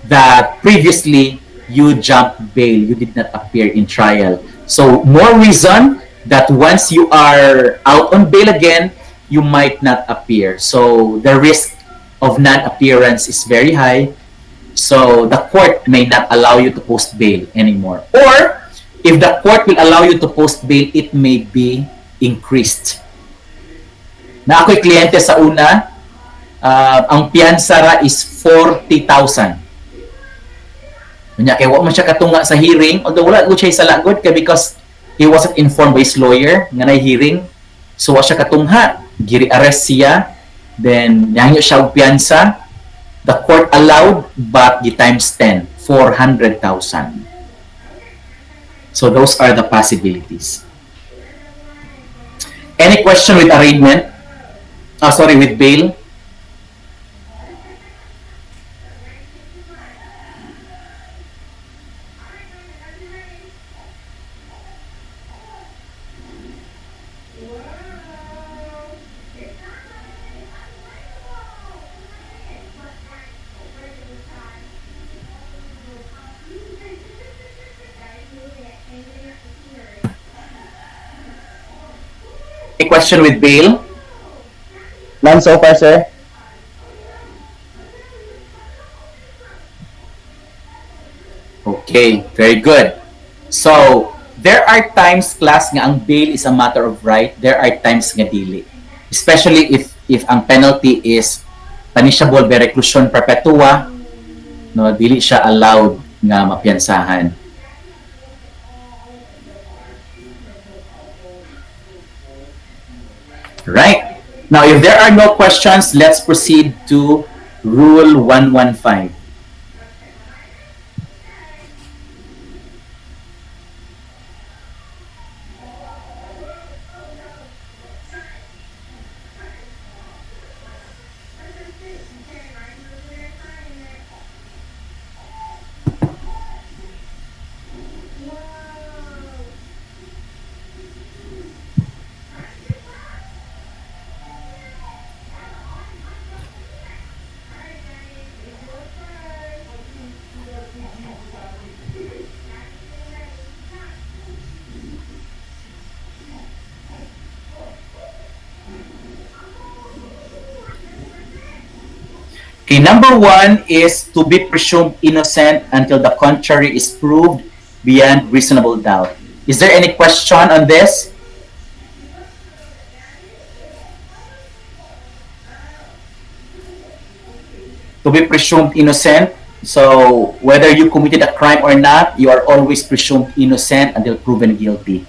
that previously you jumped bail, you did not appear in trial. So, more reason that once you are out on bail again, you might not appear. So, the risk of non-appearance is very high. So, the court may not allow you to post bail anymore. Or, if the court will allow you to post bail, it may be increased. Na ako'y kliyente sa una, ang piyansara is 40,000. Unya kay wa man siya katunga sa hearing, although wala gud siya sa lagod kay because he wasn't informed by his lawyer nga nay hearing. So wa siya katungha, giri-arrest siya, then nahingyo siya og piyansa. The court allowed but the times 10, 400,000. So those are the possibilities. Any question with arraignment? With bail? Any question with bail? None so far, sir. Okay, very good. So, there are times, class, nga ang bail is a matter of right. There are times nga dili. Especially if ang penalty is punishable by reclusion perpetua, no, dili siya allowed nga mapiyansahan. Right. Now, if there are no questions, let's proceed to Rule 115. Okay, number 1 is to be presumed innocent until the contrary is proved beyond reasonable doubt. Is there any question on this? To be presumed innocent. So, whether you committed a crime or not, you are always presumed innocent until proven guilty.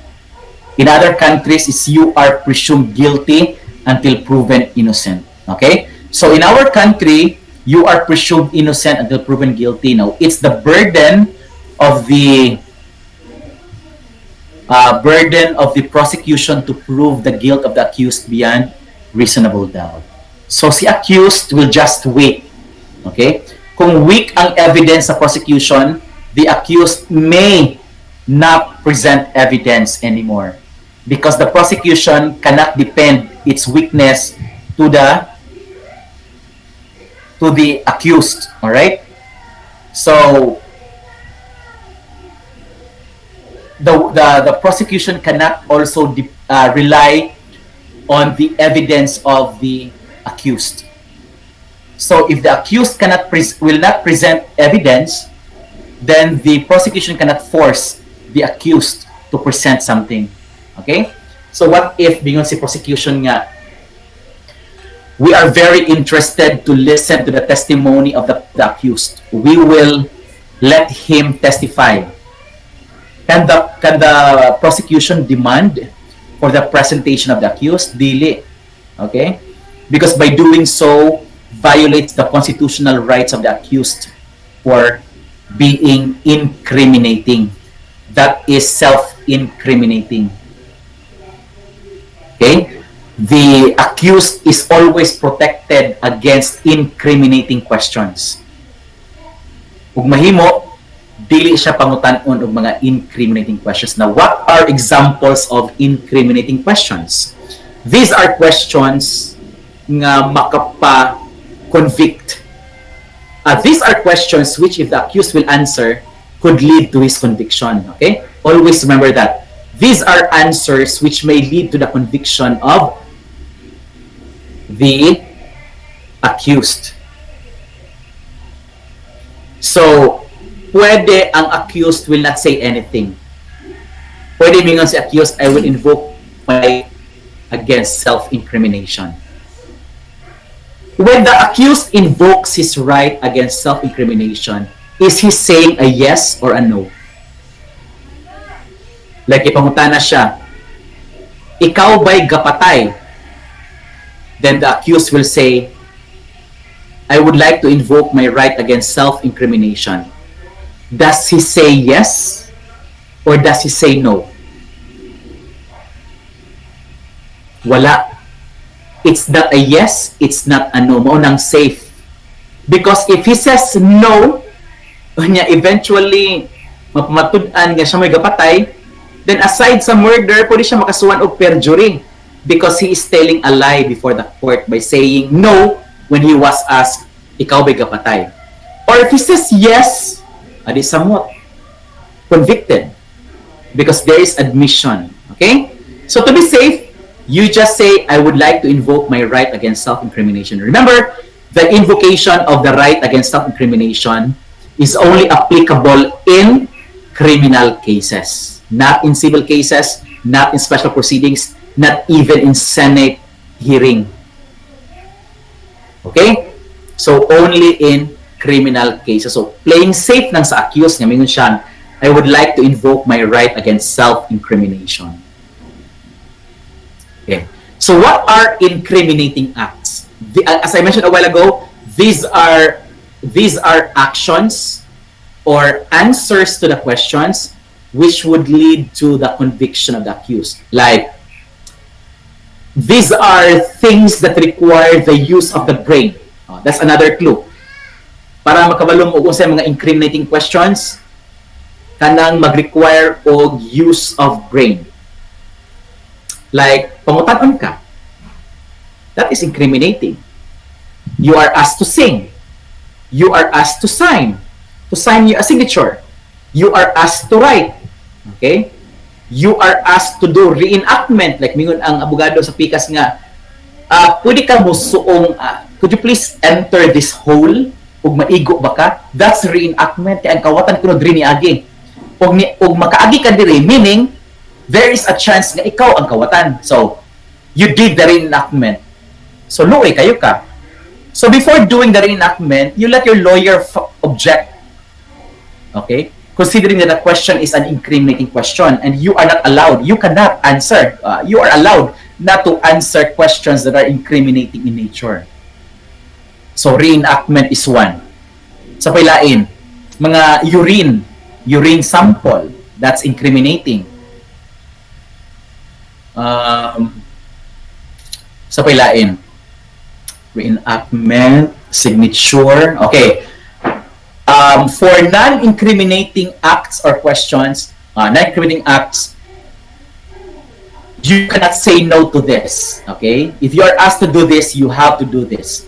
In other countries, is you are presumed guilty until proven innocent. Okay? So, in our country, you are presumed innocent until proven guilty. Now, it's the burden of the prosecution to prove the guilt of the accused beyond reasonable doubt. So, si accused will just wait. Okay? Kung weak ang evidence sa prosecution, the accused may not present evidence anymore because the prosecution cannot depend its weakness to the accused. All right? So the prosecution cannot also rely on the evidence of the accused. So if the accused will not present evidence, then the prosecution cannot force the accused to present something. Okay? So what if bingon si prosecution nga, we are very interested to listen to the testimony of the accused. We will let him testify. Can the prosecution demand for the presentation of the accused? Dili. Okay? Because by doing so, violates the constitutional rights of the accused for being incriminating. That is self-incriminating. Okay? The accused is always protected against incriminating questions. Ug mahimo, dili siya pangutan-on og mga incriminating questions. Now, what are examples of incriminating questions? These are questions nga makapa-convict. These are questions which, if the accused will answer, could lead to his conviction. Okay? Always remember that. These are answers which may lead to the conviction of the accused. So, pwede ang accused will not say anything. Pwede mingon si accused, I will invoke my against self-incrimination. When the accused invokes his right against self-incrimination, is he saying a yes or a no? Like, ipangutana siya, ikaw ba'y gapatay? Then the accused will say, I would like to invoke my right against self-incrimination. Does he say yes or does he say no? Wala. It's not a yes, it's not a no. Maunang safe. Because if he says no, niya eventually mapamatud-an nga siya may gapatay, then aside sa murder, pwede siya makasuhan og perjury because he is telling a lie before the court by saying no when he was asked, ikaw ba'y gapatay? Or if he says yes, adi samot, convicted because there is admission. Okay? So to be safe, you just say, I would like to invoke my right against self-incrimination. Remember, the invocation of the right against self-incrimination is only applicable in criminal cases, not in civil cases, not in special proceedings, not even in Senate hearing. Okay? So, only in criminal cases. So, playing safe nang sa accused niya, mingon siya, I would like to invoke my right against self-incrimination. Okay. So, what are incriminating acts? As I mentioned a while ago, these are actions or answers to the questions which would lead to the conviction of the accused. Like, these are things that require the use of the brain. That's another clue. Para makabalong og unsay mga incriminating questions, kanang mag-require og use of brain. Like, pangutan ka. That is incriminating. You are asked to sing. You are asked to sign you a signature. You are asked to write. Okay? You are asked to do reenactment. Like, mingon ang abogado sa pikas nga, pwede ka mo suong, could you please enter this hole? Ug maigo ba ka? That's reenactment. Kaya ang kawatan ko no diri niagi. Ug makaagi ka diri, meaning, there is a chance na ikaw ang kawatan. So, you did the reenactment. So, luoy kayo ka. So, before doing the reenactment, you let your lawyer object. Okay? Considering that the question is an incriminating question and you are not allowed, you cannot answer. You are allowed not to answer questions that are incriminating in nature. So, reenactment is one. Sa pailain, mga urine sample, that's incriminating. Sa pailain, reenactment, signature. Okay. For non-incriminating acts or questions, non-incriminating acts, you cannot say no to this. Okay? If you are asked to do this, you have to do this.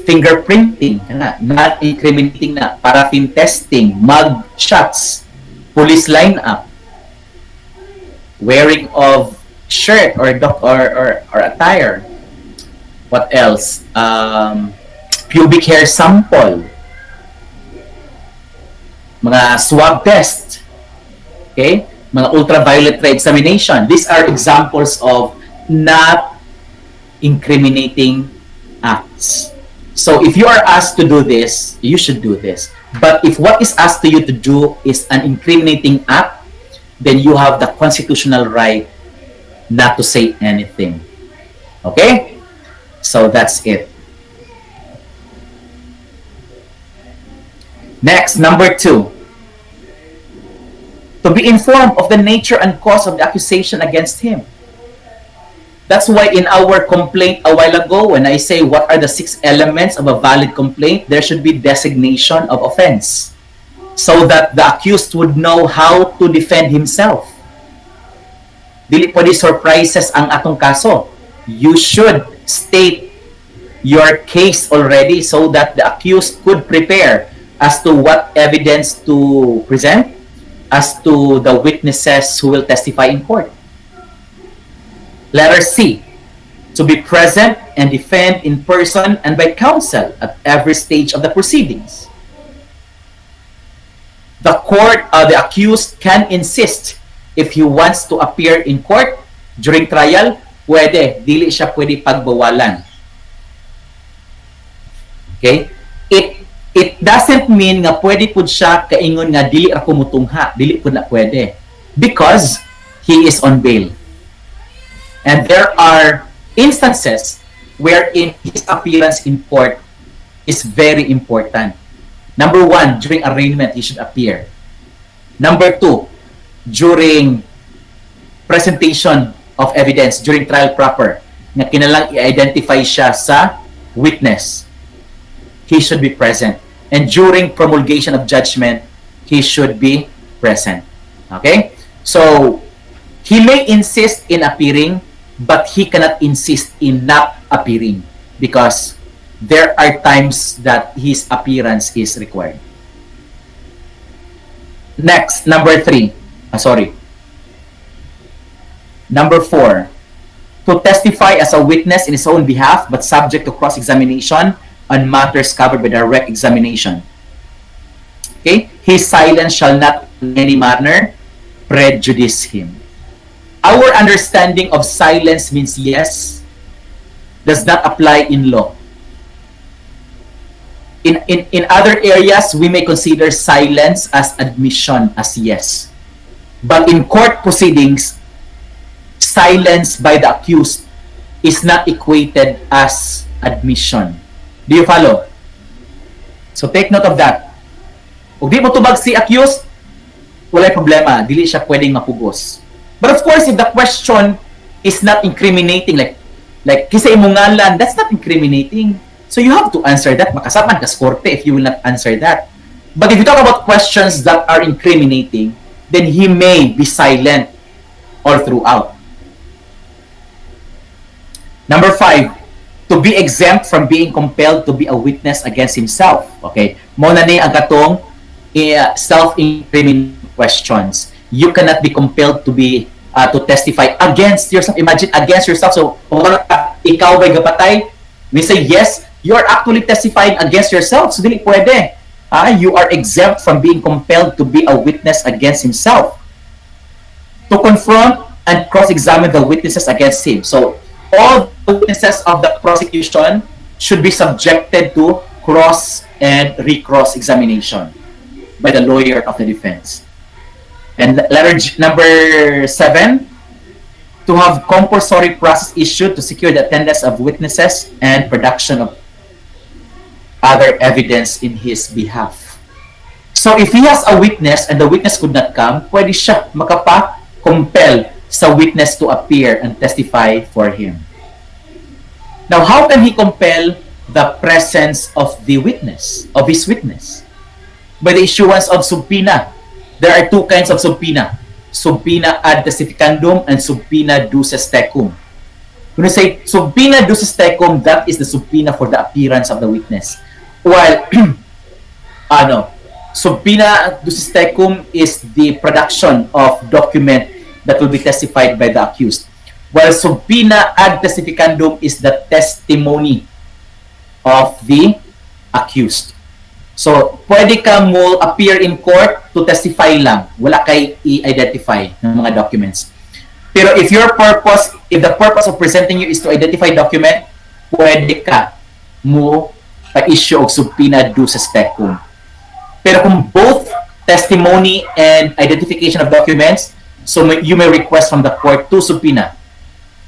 Fingerprinting, not incriminating na. Paraffin testing, mug shots, police lineup, wearing of shirt or attire. What else? Pubic hair sample, mga swab test, okay? Mga ultraviolet ray examination. These are examples of not incriminating acts. So if you are asked to do this, you should do this. But if what is asked to you to do is an incriminating act, then you have the constitutional right not to say anything. Okay? So that's it. Next, number 2. To be informed of the nature and cause of the accusation against him. That's why in our complaint a while ago, when I say what are the 6 elements of a valid complaint, there should be designation of offense so that the accused would know how to defend himself. Dili pwede surprises ang atong kaso. You should state your case already so that the accused could prepare as to what evidence to present, as to the witnesses who will testify in court. Letter C, to be present and defend in person and by counsel at every stage of the proceedings. The accused can insist if he wants to appear in court during trial, pwede, dili siya pwede pagbawalan. Okay? it doesn't mean nga pwede pud siya kaingon nga dili ako mutungha, dili pud na pwede. Because he is on bail. And there are instances wherein his appearance in court is very important. Number one, during arraignment, he should appear. Number two, during presentation of evidence, during trial proper, na kinalang i-identify siya sa witness, he should be present. And during promulgation of judgment, he should be present. Okay? So, he may insist in appearing, but he cannot insist in not appearing because there are times that his appearance is required. Next, number 4. To testify as a witness in his own behalf but subject to cross-examination on matters covered by direct examination. Okay? His silence shall not in any manner prejudice him. Our understanding of silence means yes does not apply in law. In other areas, we may consider silence as admission as yes. But in court proceedings, silence by the accused is not equated as admission. Do you follow? So take note of that. Kung di mo tubag si accused, wala problema, dili siya pwedeng mapugos. But of course, if the question is not incriminating, like kisa imong ngalan, that's not incriminating. So you have to answer that. Makasapan ka sa korte if you will not answer that. But if you talk about questions that are incriminating, then he may be silent all throughout. Number 5, to be exempt from being compelled to be a witness against himself. Okay? Muna ni ang katong self-incriminating questions. You cannot be compelled to be to testify against yourself. Imagine against yourself. So, ikaw ba'y gapatay? We say yes, you are actually testifying against yourself. So, dili pwede. You are exempt from being compelled to be a witness against himself. To confront and cross-examine the witnesses against him. So, all the witnesses of the prosecution should be subjected to cross and recross examination by the lawyer of the defense. And letter number 7, to have compulsory process issued to secure the attendance of witnesses and production of other evidence in his behalf. So if he has a witness and the witness could not come, pwede siya makapa-compel sa witness to appear and testify for him. Now, how can he compel the presence of the witness, of his witness? By the issuance of subpoena. There are two kinds of subpoena. Subpoena ad testificandum and subpoena duces tecum. When you say subpoena duces tecum, that is the subpoena for the appearance of the witness. While subpoena duces tecum is the production of document that will be testified by the accused. While subpoena ad testificandum is the testimony of the accused. So, pwede ka mo appear in court to testify lang. Wala kay i-identify ng mga documents. Pero if the purpose of presenting you is to identify document, pwede ka mo pa-issue of subpoena duces tecum. Pero kung both testimony and identification of documents, so you may request from the court two subpoena.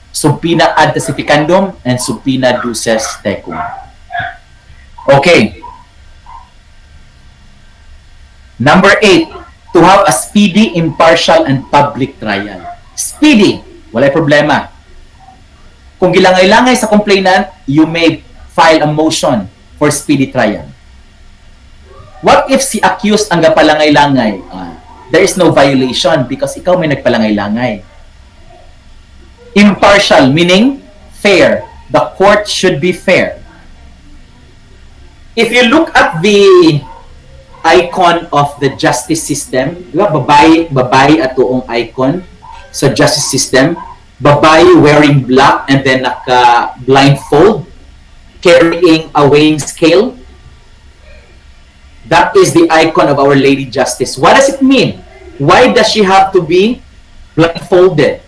Subpoena ad testificandum and subpoena duces tecum. Okay. Number 8, to have a speedy, impartial, and public trial. Speedy, wala problema. Kung gilangay-langay sa complainant, you may file a motion for speedy trial. What if si accused ang gapalangay-langay? There is no violation because ikaw may nagpalangay-langay. Impartial, meaning fair. The court should be fair. If you look at the icon of the justice system, diba? Babae atoong icon sa justice system. Babae wearing black and then naka-blindfold, carrying a weighing scale. That is the icon of Our Lady Justice. What does it mean? Why does she have to be blindfolded?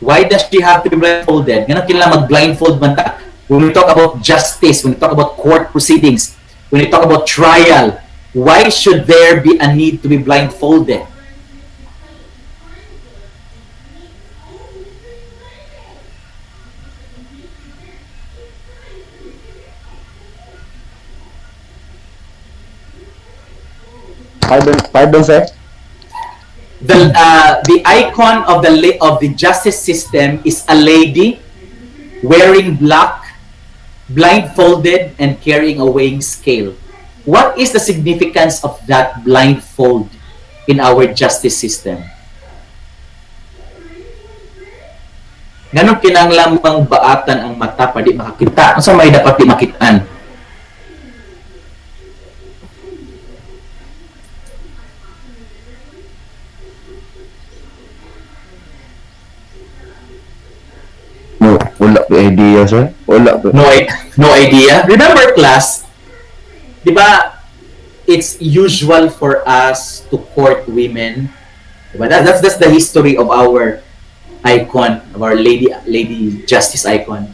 Why does she have to be blindfolded? Ganun kailangan mag-blindfold man ta. When we talk about justice, when we talk about court proceedings, when we talk about trial, why should there be a need to be blindfolded? Pardon, sir? The icon of the justice system is a lady wearing black, blindfolded, and carrying a weighing scale. What is the significance of that blindfold in our justice system? Ganun kinanglamang baatan ang mata pa di makakita. Ano sa may dapat di makitaan? No, wala ko idea, sir. Wala ko. No idea. Remember, class, di ba, it's usual for us to court women. Diba? That's the history of our icon, of our lady justice icon.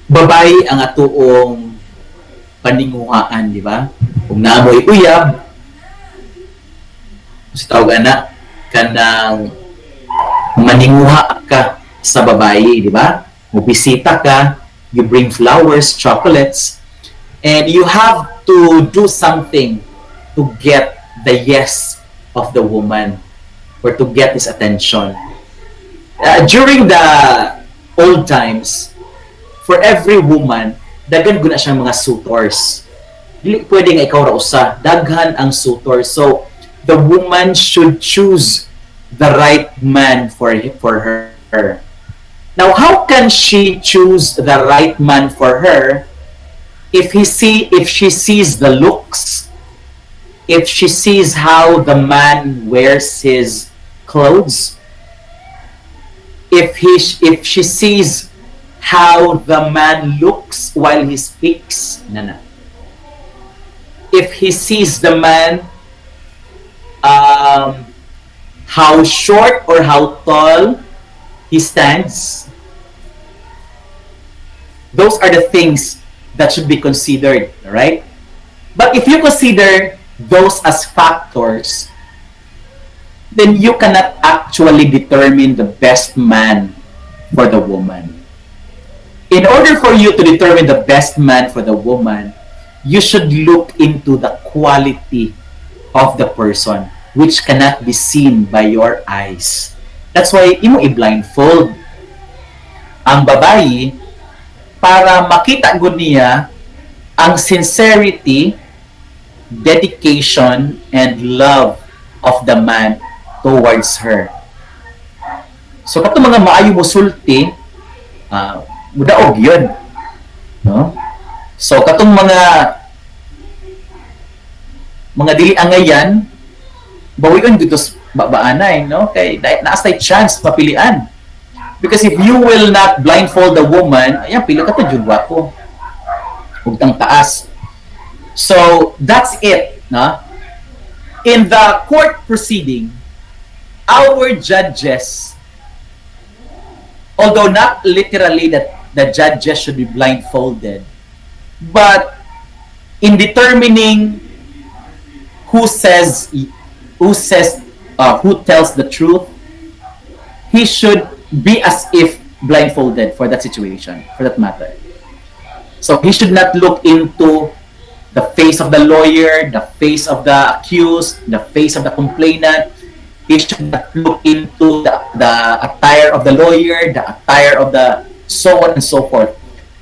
Babae ang atuong paninguhaan, di ba? Kung naamoy uyab, si tawag anak, kanang maninguha ka sa babae, di ba? Mubisita ka, you bring flowers, chocolates, and you have to do something to get the yes of the woman or to get his attention. During the old times, for every woman, daghan guna siyang mga suitors. Dili pwede nga ikaw ra usa, daghan ang suitors. So, the woman should choose the right man for her. Now, how can she choose the right man for her if she sees the looks, if she sees how the man wears his clothes, if she sees how the man looks while he speaks, if he sees the man how short or how tall he stands, those are the things that should be considered, right? But if you consider those as factors, then you cannot actually determine the best man for the woman. In order for you to determine the best man for the woman, you should look into the quality of the person, which cannot be seen by your eyes. That's why imo i-blindfold ang babae para makita gud niya ang sincerity, dedication, and love of the man towards her. So katong mga maayo mosulti, mudaog yun, no? So katong mga dili angayan, bawion dito baanay, no? Kay naas tay chance mapilian. Because if you will not blindfold the woman, ayan, pila ka to judwa ko. Ug tang taas. So that's it, no? In the court proceeding, our judges, although not literally that the judges should be blindfolded, but in determining who tells the truth, he should be as if blindfolded for that situation, for that matter. So he should not look into the face of the lawyer, the face of the accused, the face of the complainant. He should not look into the attire of the lawyer, the attire of the so on and so forth.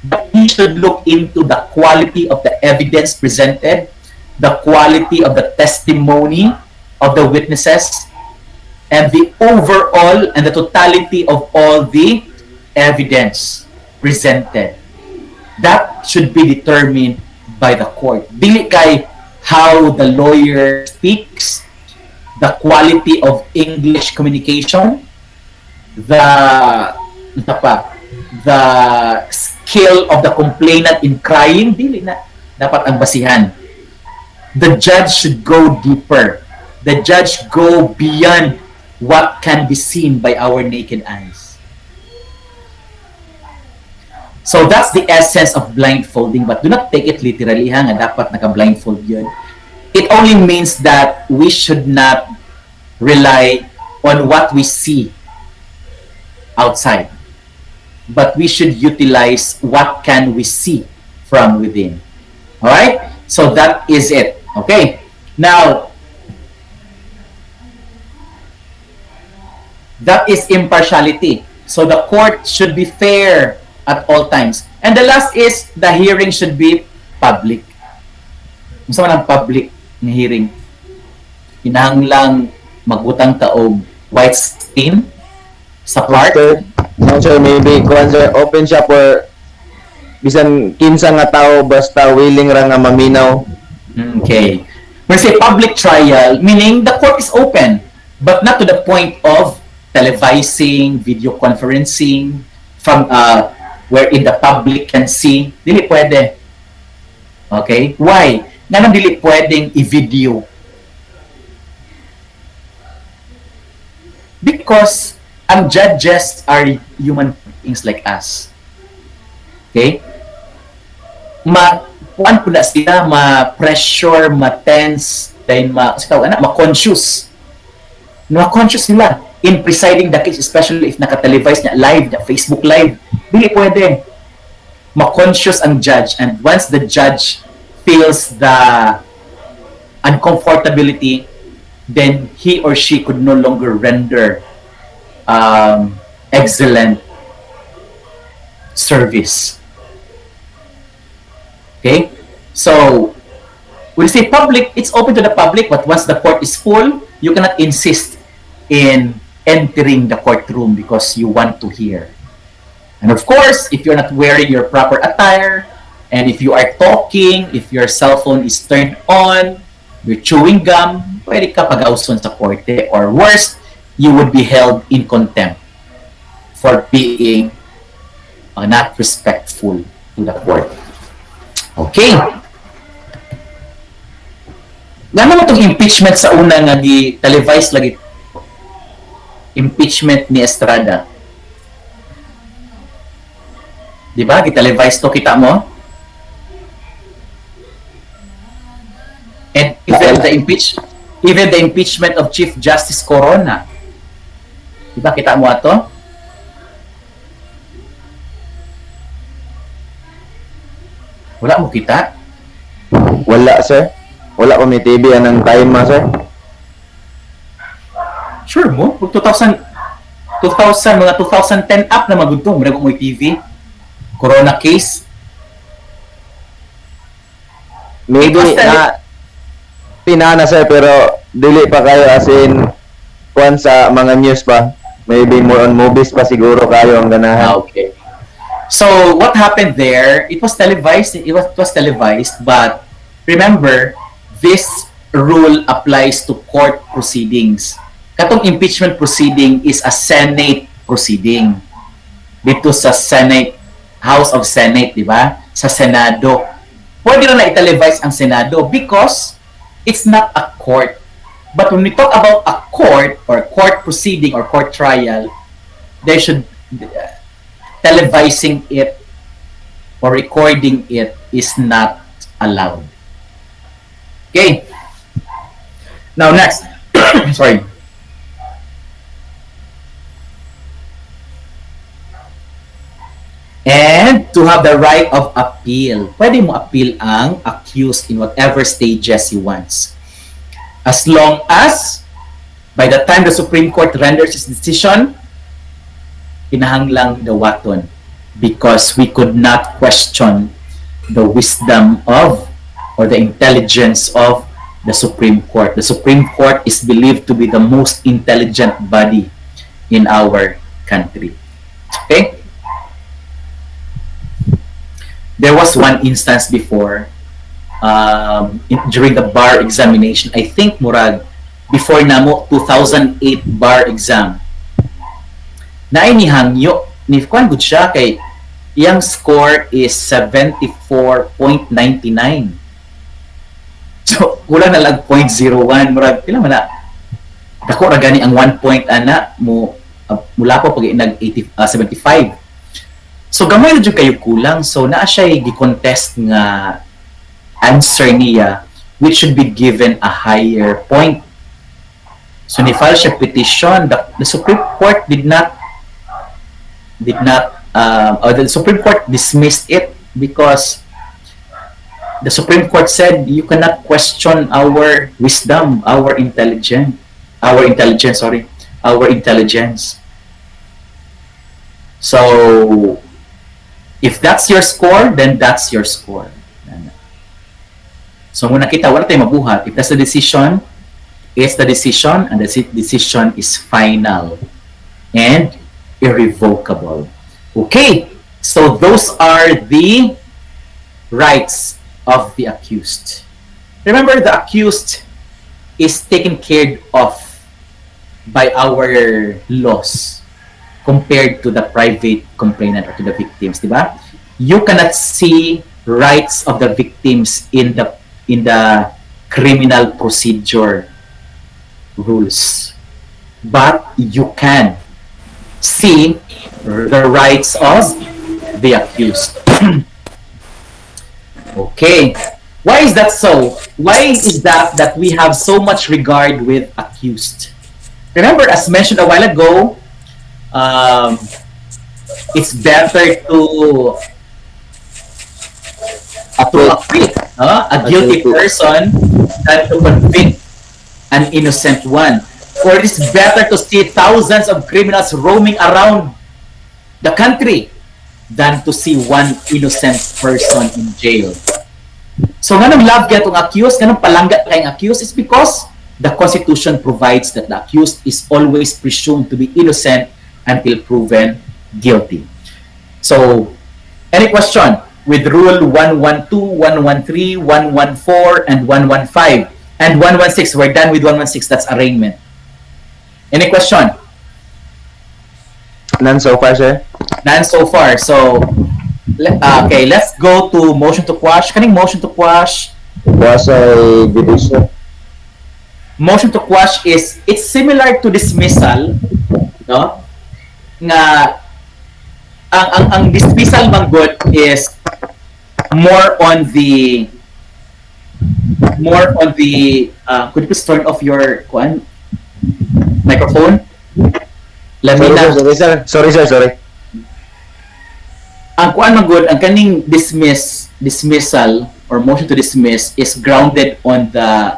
But he should look into the quality of the evidence presented, the quality of the testimony of the witnesses, and the overall and the totality of all the evidence presented. That should be determined by the court. Dili kay how the lawyer speaks, the quality of English communication, the skill of the complainant in crying, dili na dapat ang basihan. The judge should go deeper. the judge go beyond what can be seen by our naked eyes. So that's the essence of blindfolding, but do not take it literally ha, nga dapat naka-blindfold yun. It only means that we should not rely on what we see outside, but we should utilize what can we see from within. All right? So that is it. Okay? Now, that is impartiality. So the court should be fair at all times. And the last is the hearing should be public. Gusto mo ng public na hearing? Kinahanglang magbutang taog white stain sa part. No, sir, maybe kung sir, open siya for bisan kinsa nga tao basta willing ra nga maminaw. Okay. When say public trial, meaning the court is open, but not to the point of televising, video conferencing, from wherein the public can see. Dili pwede. Okay? Why? Nga nang dili pwedeng i-video. Because ang judges are human beings like us. Okay? Puan po na sila, ma-pressure, ma-tense, then ma-conscious. Ma-conscious sila in presiding the case, especially if nakatelevise na live, na Facebook live. Dili pwede. Ma-conscious ang judge, and once the judge feels the uncomfortability, then he or she could no longer render excellent service. Okay? So, when we say public, it's open to the public, but once the court is full, you cannot insist in entering the courtroom because you want to hear. And of course, if you're not wearing your proper attire, and if you are talking, if your cell phone is turned on, you're chewing gum, pwede ka pag-auson sa korte, or worse, you would be held in contempt for being not respectful to the court. Okay. Nga naman itong impeachment sa una nga di-televise lagi. Impeachment ni Estrada. Diba? Di-televise to, kita mo? And even the impeachment of Chief Justice Corona. Diba? Kita mo ato? Wala mo kita? Wala, sir. Wala ko may TV anang time ma, sir. Sure mo? 2000, mga 2010 up na magudtong. Muna mo TV. Corona case. Maybe na pinana, sir, pero dili pa kayo as in kuan sa mga news pa. Maybe more on movies pa siguro kayo ang ganahan. Okay. So what happened there? It was televised. It was televised, but remember, this rule applies to court proceedings. Katong impeachment proceeding is a Senate proceeding. Dito sa Senate, House of Senate, di ba? Sa Senado. Pwede na i-televise ang Senado because it's not a court. But when we talk about a court or court proceeding or court trial, they should televising it or recording it is not allowed. Okay. Now next. Sorry. And to have the right of appeal. Pwede mo appeal ang accused in whatever stages he wants. As long as by the time the Supreme Court renders its decision, kinahanglang dawaton, because we could not question the wisdom of or the intelligence of the Supreme Court. The Supreme Court is believed to be the most intelligent body in our country. Okay? There was one instance before during the bar examination. I think murag before namo 2008 bar exam. Nainihangyo ni kuan gud siya kay iyang score is 74.99. So, kulang na lang 0.01. Murag, pila man na. Dako ra gani ang 1 point ana mo mula po pag nag 75. So gamay na jud kayo kulang. So naa siya gi-contest nga answer niya which should be given a higher point. So ni-file siya petition. The Supreme Court the Supreme Court dismissed it because the Supreme Court said you cannot question our wisdom, our intelligence. So, if that's your score, then that's your score. So, muna kita, wala tayong mabuhat. If that's the decision, it's the decision, and the decision is final and irrevocable. Okay, so those are the rights of the accused. Remember, the accused is taken care of by our laws compared to the private complainant or to the victims, diba? You cannot see rights of the victims in the criminal procedure rules, but you can see the rights of the accused. Okay. Why is that so? Why is that we have so much regard with accused? Remember, as mentioned a while ago, it's better to acquit a guilty person than to convict an innocent one. Or it is better to see thousands of criminals roaming around the country than to see one innocent person in jail. So ganun love kaya itong accused, ganun palangga kayong accused is because the Constitution provides that the accused is always presumed to be innocent until proven guilty. So, any question with Rule 112, 113, 114, and 115, and 116? We're done with 116. That's arraignment. Any question? None so far, sir. None so far. So, okay, let's go to motion to quash. Kaning motion to quash? Was a judicial. Motion to quash is, it's similar to dismissal, no? Nga ang dismissal man good is more on the could you please turn off your microphone? Sorry, sir. Ang kuan man good, ang kaning dismissal or motion to dismiss is grounded on the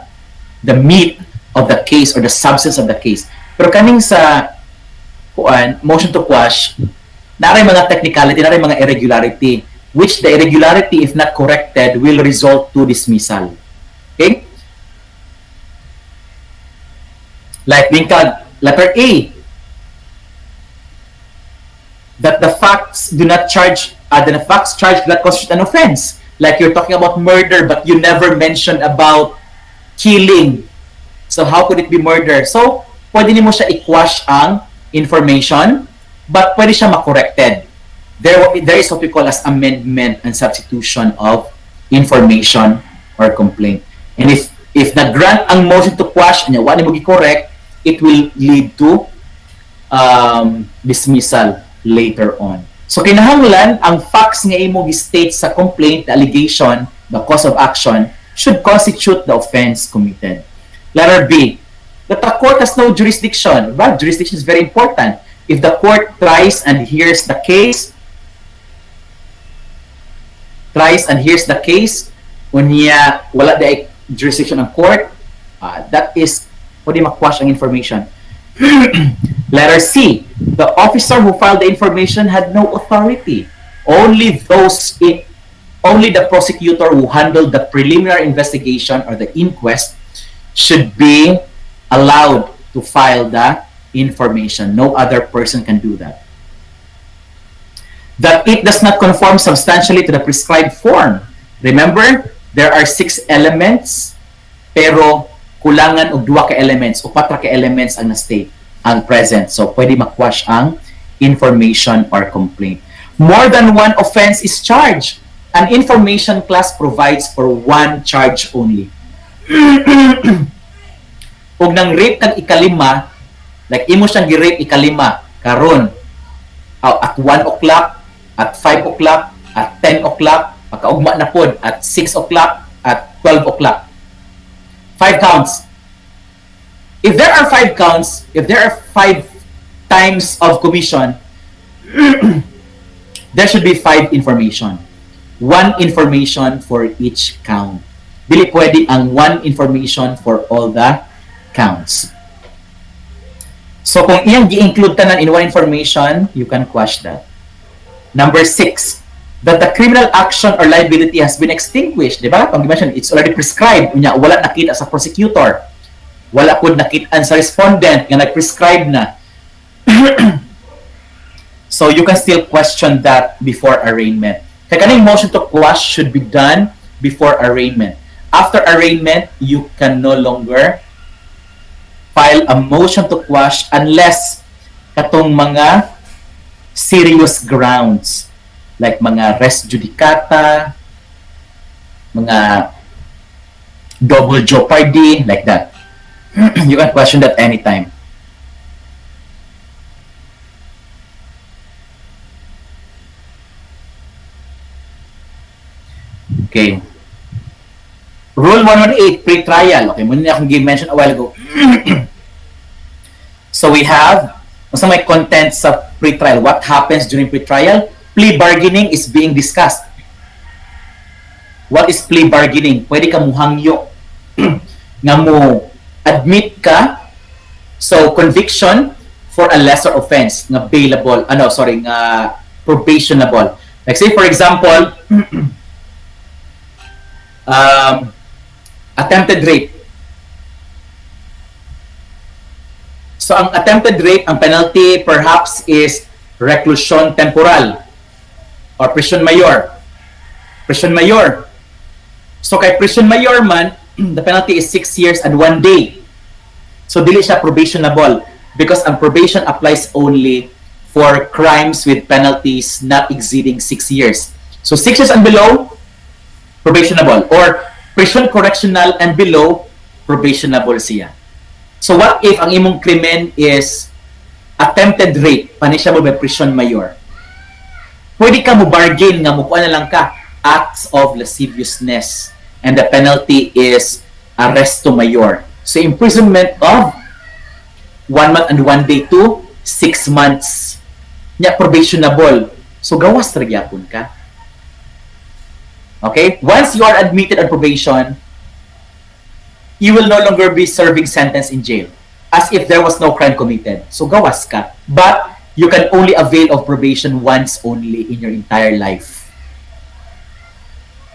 meat of the case or the substance of the case. Pero kaning sa motion to quash, naray mga technicality, naray mga irregularity, which the irregularity, if not corrected, will result to dismissal. Okay? Like letter A, that the facts do not charge, the facts charged do not constitute an offense. Like you're talking about murder, but you never mentioned about killing. So how could it be murder? So, pwede mo siya i-quash ang information, but pwede siya ma-corrected. There is what we call as amendment and substitution of information or complaint. And if na-grant ang motion to quash, and wala mo i-correct, it will lead to dismissal later on. So, kinahanglan, ang facts nga imo gi-state sa complaint, the allegation, the cause of action, should constitute the offense committed. Letter B, that the court has no jurisdiction. Well, jurisdiction is very important. If the court tries and hears the case, unya wala da jurisdiction ng court, that is pwede ma-quash ang information. Letter C, the officer who filed the information had no authority. Only the prosecutor who handled the preliminary investigation or the inquest should be allowed to file the information. No other person can do that. That it does not conform substantially to the prescribed form. Remember, there are 6 elements, pero kulangan og 2 ka elements o 4 ka elements ang na-state, ang present. So, pwede ma-quash ang information or complaint. More than one offense is charged. An information class provides for one charge only. Kung nang rape kang ikalima, like imo siyang gi-rape ikalima, karon, at 1 o'clock, at 5 o'clock, at 10 o'clock, pagkaugma na pod, at 6 o'clock, at 12 o'clock. 5 counts. If there are 5 counts, if there are 5 times of commission, there should be 5 information. 1 information for each count. Dili pwede ang 1 information for all the counts. So kung iyang gi-include tanan in 1 information, you can quash that. Number 6, that the criminal action or liability has been extinguished. Diba? Pag mention, it's already prescribed. Unya, wala nakita sa prosecutor. Wala po nakitaan sa respondent nga nag-prescribe na. So you can still question that before arraignment. Kaya kaning motion to quash should be done before arraignment. After arraignment, you can no longer file a motion to quash unless katong mga serious grounds like mga res judicata, mga double jeopardy, like that. You can question that anytime. Okay. Rule 118, pre-trial. Okay, muna akong mention a while ago. So we have, sa may content sa pre-trial. What happens during pre-trial? Plea bargaining is being discussed. What is plea bargaining? Pwede ka muhangyo. Nga mo admit ka. So conviction for a lesser offense nga bailable, nga probationable. Like say for example, attempted rape. So ang attempted rape, ang penalty perhaps is reclusion temporal or prison mayor. Prison mayor. So kay prison mayor man, the penalty is 6 years and 1 day. So dili siya probationable because ang probation applies only for crimes with penalties not exceeding 6 years. So 6 years and below, probationable, or prison correctional and below, probationable siya. So what if ang imong krimen is attempted rape, punishable by prison mayor? Pwede ka mo bargain nga mukuha na lang ka acts of lasciviousness and the penalty is arresto mayor. So imprisonment of 1 month and 1 day to 6 months. Nya probationable. So gawas ra gyapon ka. Okay? Once you are admitted on probation, you will no longer be serving sentence in jail as if there was no crime committed. So gawas ka. But you can only avail of probation once only in your entire life.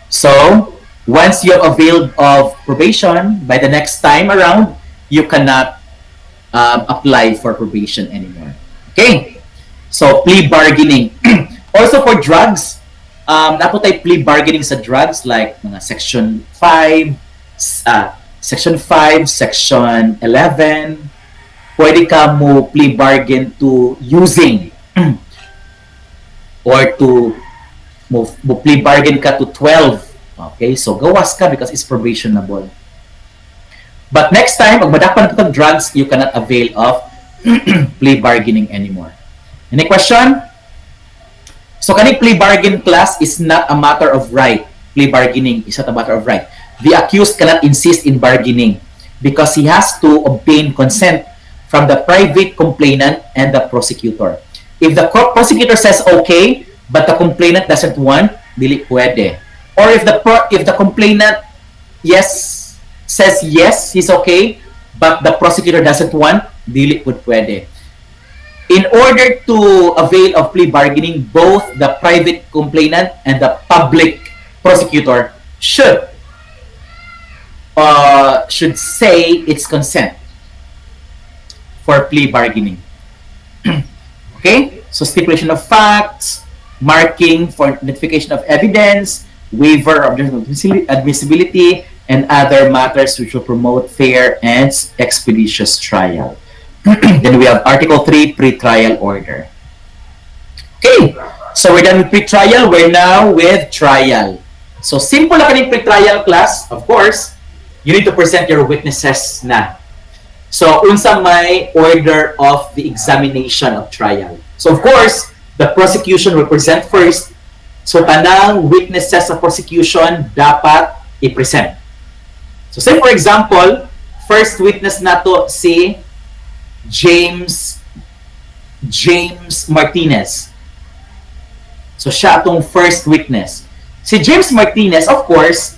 So, once you have availed of probation, by the next time around, you cannot apply for probation anymore. Okay? So, plea bargaining. Also for drugs, napo tayo plea bargaining sa drugs like mga Section 5, Section 5, Section 11. Pwede ka mo plea bargain to using or to mo plea bargain ka to 12. Okay? So, gawas ka because it's probationable. But next time, pag madapan ka ng drugs, you cannot avail of plea bargaining anymore. Any question? So, kaning plea bargain class is not a matter of right. Plea bargaining is not a matter of right. The accused cannot insist in bargaining because he has to obtain consent from the private complainant and the prosecutor. If the prosecutor says okay, but the complainant doesn't want, dili pwede. Or if the complainant says yes, he's okay, but the prosecutor doesn't want, dili pwede. In order to avail of plea bargaining, both the private complainant and the public prosecutor should say its consent for plea bargaining. Okay? So stipulation of facts, marking for identification of evidence, waiver of admissibility, and other matters which will promote fair and expeditious trial. Then we have Article 3, pre-trial order. Okay, so we're done with pre-trial. We're now with trial. So simple na kaning pre-trial class, of course. you need to present your witnesses na. So, unsa may order of the examination of trial. So, of course, the prosecution will present first. So, tanang witnesses sa prosecution dapat i-present. So, say for example, first witness nato si James Martinez. So, siya atong first witness. Si James Martinez, of course,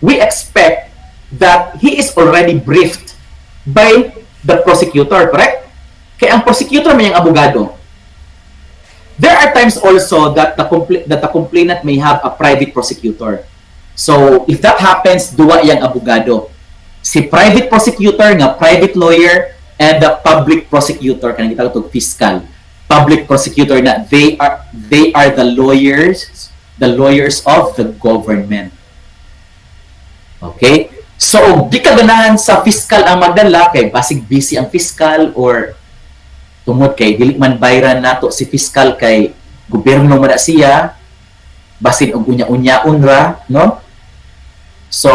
we expect that he is already briefed by the prosecutor, correct? Kaya ang prosecutor may ang abogado. There are times also that the complainant may have a private prosecutor. So, if that happens, duwa yang abogado. Si private prosecutor nga private lawyer and the public prosecutor kanang gitawag fiscal. Public prosecutor na they are the lawyers of the government. Okay? So, di ka ganahan sa fiscal ang magdala kay basig busy ang fiscal or tungod kay dili man bayran nato si fiscal kay gobyerno man siya basin og unya-unyaon ra, no? So,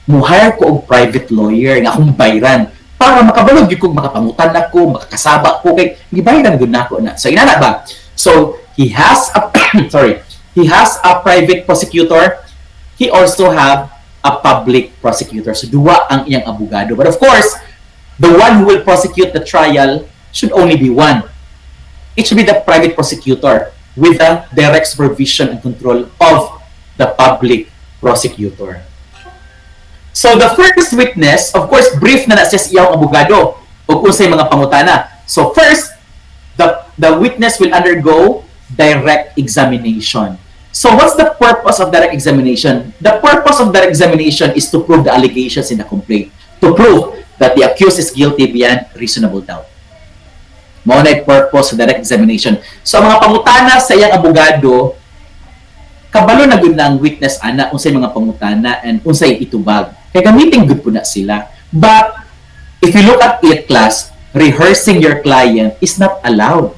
muhire ko og private lawyer nga akong bayran para makabalog gyud kog makapangutan nako, makakasaba ko kay gibayran gyud nako na. So, inana ba? So, he has a he has a private prosecutor. He also have a public prosecutor. So, duwa ang iyang abogado. But of course, the one who will prosecute the trial should only be one. It should be the private prosecutor with the direct supervision and control of the public prosecutor. So, the first witness, of course, brief na siya sa iyang abogado o unsay mga pangutana. So, first, the witness will undergo direct examination. So, what's the purpose of direct examination? The purpose of direct examination is to prove the allegations in the complaint. To prove that the accused is guilty beyond reasonable doubt. Mao na yung purpose of direct examination. So, mga pangutana sa iyang abogado, kabalo na gud na ang witness ana unsay mga pangutana and unsay itubag. Kaya gamitin good po na sila. But, if you look at it class, rehearsing your client is not allowed.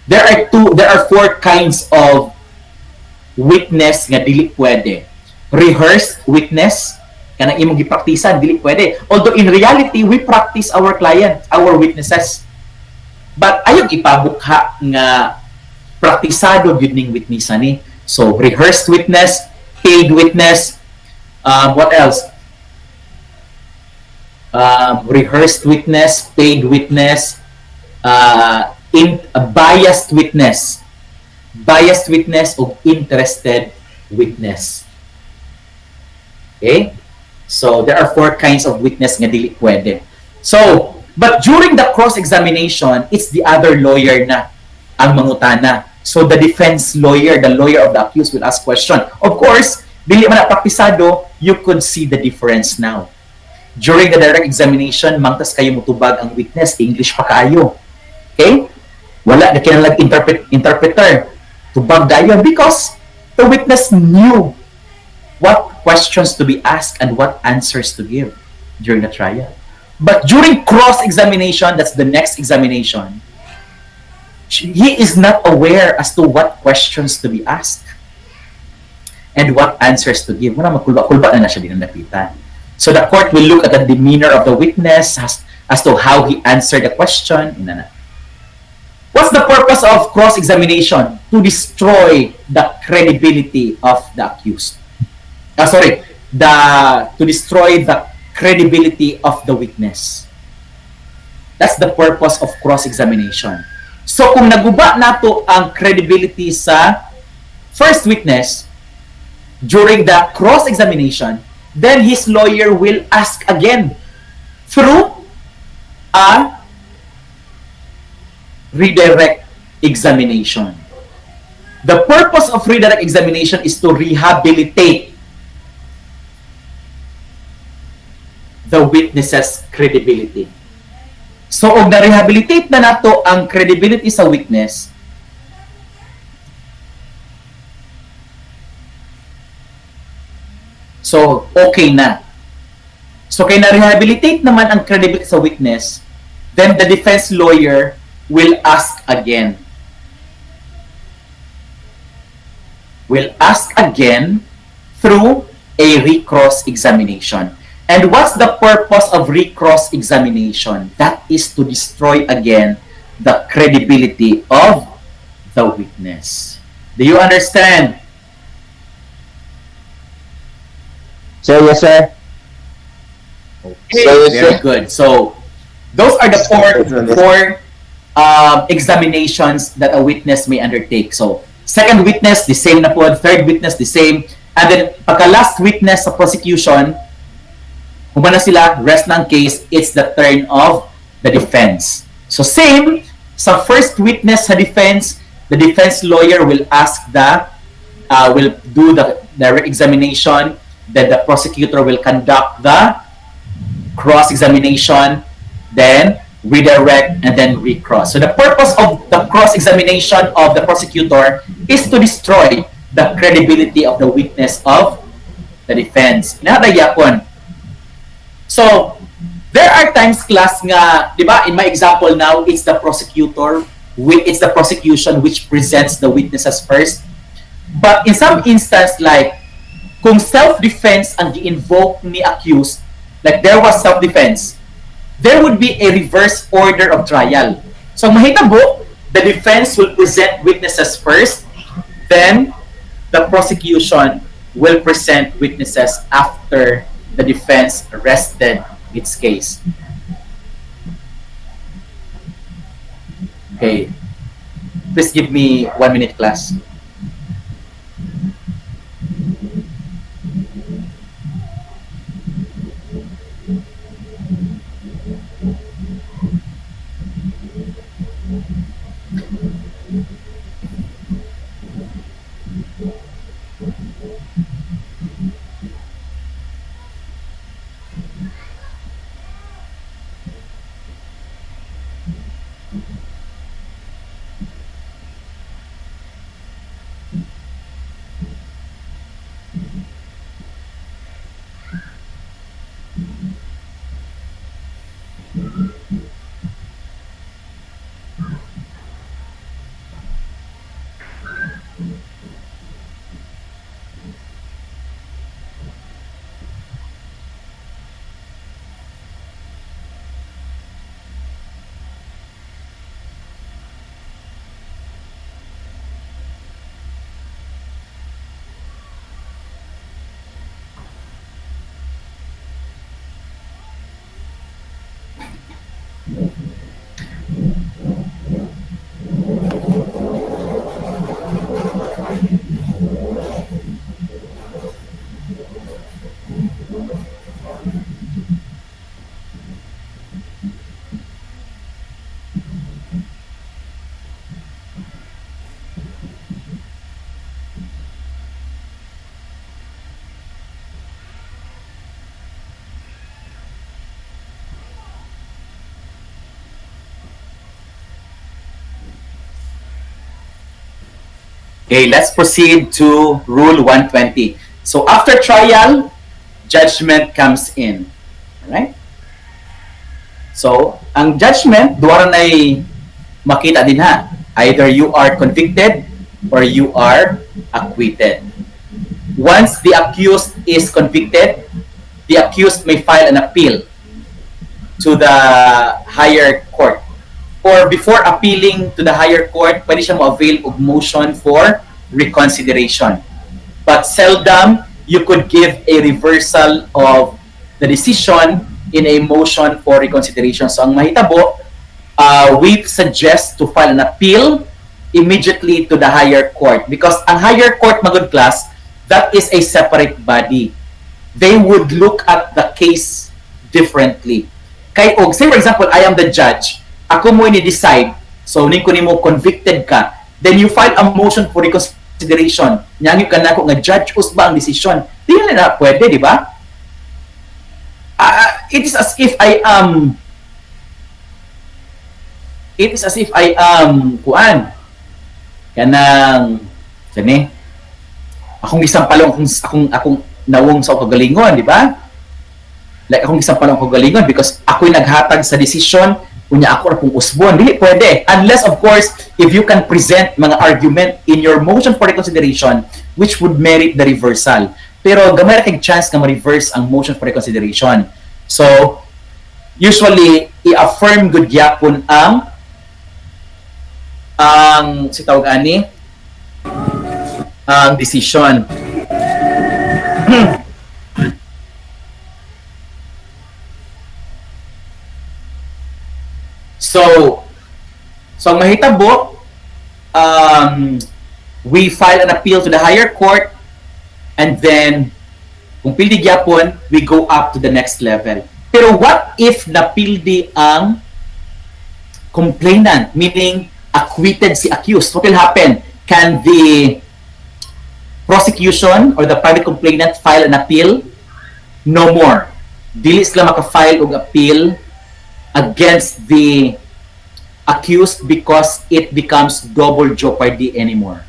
There are 4 kinds of witness nga dili pwede. Rehearsed witness, kanang imong gipraktisan, dili pwede. Although in reality, we practice our client, our witnesses. But ayog ipabukha nga praktisado gyud ning witnessan ni. So, rehearsed witness, paid witness, what else? Rehearsed witness, paid witness, biased witness. Biased witness o interested witness. Okay? So, there are 4 kinds of witness nga dili pwede. So, but during the cross-examination, it's the other lawyer na ang mangutana. So, the defense lawyer, the lawyer of the accused will ask question. Of course, dili man na praktisado, you could see the difference now. During the direct examination, mangtas kayo mutubag ang witness, English pa kayo. Okay? Wala na kinalag interpreter. Tubag dayon because the witness knew what questions to be asked and what answers to give during the trial. But during cross-examination, that's the next examination, he is not aware as to what questions to be asked and what answers to give. Wala magkulba-kulba na siya din ang napitan. So the court will look at the demeanor of the witness as to how he answered the question. What's the purpose of cross-examination? To destroy the credibility of the accused. To destroy the credibility of the witness. That's the purpose of cross-examination. So kung naguba nato ang credibility sa first witness during the cross-examination, then his lawyer will ask again through a redirect examination. The purpose of redirect examination is to rehabilitate the witness's credibility. So, og na-rehabilitate na nato ang credibility sa witness, so, okay na. So, kay na-rehabilitate naman ang credibility sa witness, then the defense lawyer will ask again. Will ask again through a recross examination. And what's the purpose of recross examination? That is to destroy again the credibility of the witness. Do you understand? So, yes, sir. Okay, So, very good. So those are the four examinations that a witness may undertake. So second witness, the same na po. Third witness, the same. And then pagka last witness sa prosecution, humana sila, rest ng case, it's the turn of the defense. So same, sa first witness sa defense, the defense lawyer will ask will do the examination, then the prosecutor will conduct the cross-examination, then redirect, and then recross. So the purpose of the cross-examination of the prosecutor is to destroy the credibility of the witness of the defense. Nakadayakon. So, there are times, class, nga, di ba, in my example now, it's the prosecution which presents the witnesses first. But in some instance, like, kung self-defense ang gi-invoke ni accused, like there was self-defense, there would be a reverse order of trial. So, mahitabo, the defense will present witnesses first, then the prosecution will present witnesses after the defense rested its case. Okay. Please give me 1 minute, class. Okay, let's proceed to Rule 120. So after trial, judgment comes in. Alright? So, ang judgment, duwara na'y makita din ha. Either you are convicted or you are acquitted. Once the accused is convicted, the accused may file an appeal to the higher court. Or before appealing to the higher court, pwede siya mo-avail of motion for reconsideration. But seldom, you could give a reversal of the decision in a motion for reconsideration. So ang mahitabo, we suggest to file an appeal immediately to the higher court. Because ang higher court, magod class, that is a separate body. They would look at the case differently. Kay og, say for example, I am the judge, ako mo ni-decide, so ning ko nimo convicted ka, then you file a motion for reconsideration. Nyangyo ka na ko nga judge usba ang desisyon. Di na pwede, di ba? It is as if I am kuan kanang kani akong isang palong akong nawong sa kagalingon, di ba? Like akong isang palong kagalingon because ako'y naghatag sa desisyon kunya ako ra pong usbon. Dili pwede. Unless, of course, if you can present mga argument in your motion for reconsideration which would merit the reversal. pero gamay ra kay chance nga ma-reverse ang motion for reconsideration. So usually i-affirm gud gyapon ang si tawag ani ang decision. So ang mahitabo, we file an appeal to the higher court, and then kung pildi gyapon, we go up to the next level. Pero what if napildi ang complainant, meaning acquitted si accused? What will happen? Can the prosecution or the private complainant file an appeal? No more. Dili sila maka-file og appeal against the accused because it becomes double jeopardy anymore.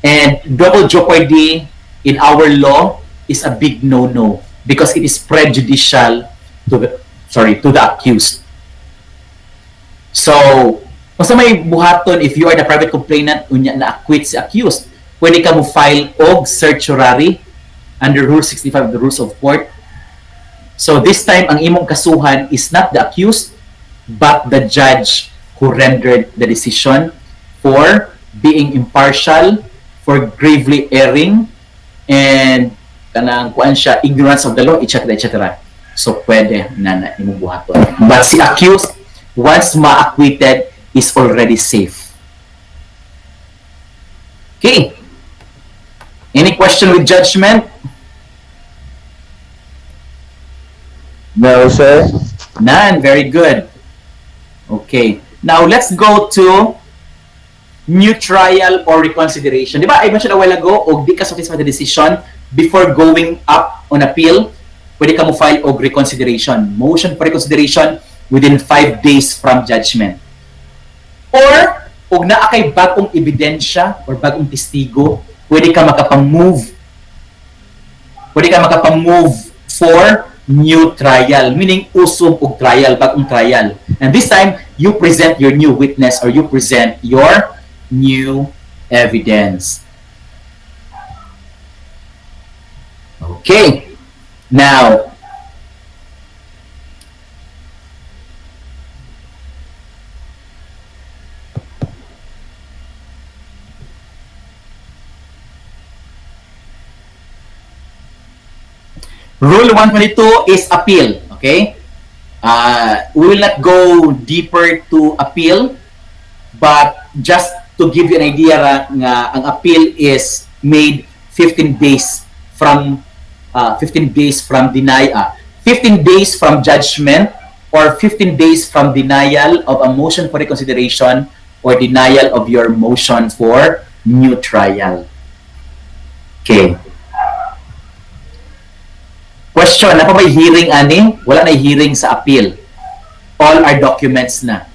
And double jeopardy in our law is a big no-no because it is prejudicial to the accused. So, kung sa may buhaton, if you are the private complainant unya na acquit si accused, pwede ka mo file og certiorari under Rule 65 of the Rules of Court. So this time, ang imong kasuhan is not the accused, but the judge who rendered the decision for being impartial, for gravely erring, and kanang kuan siya, ignorance of the law, etc. etc. So pwede na imong buhaton. But si accused, once ma-acquitted, is already safe. Okay. Any question with judgment? No, sir. None. Very good. Okay. Now, let's go to new trial or reconsideration. Di ba, I mentioned a while ago, o di ka satisfied the decision before going up on appeal, pwede ka mo file og reconsideration. Motion for reconsideration within 5 days from judgment. Or, og naa kay bagong ebidensya or bagong testigo, pwede ka makapang-move for new trial, meaning usog og trial, bagong trial. And this time, you present your new witness or you present your new evidence. Okay. Now, Rule 122 is appeal, okay? We will not go deeper to appeal, but just to give you an idea nga ang appeal is made 15 days from 15 days from judgment or 15 days from denial of a motion for reconsideration or denial of your motion for new trial. Okay. Question, na pa may hearing ani? Wala na hearing sa appeal. All are documents na.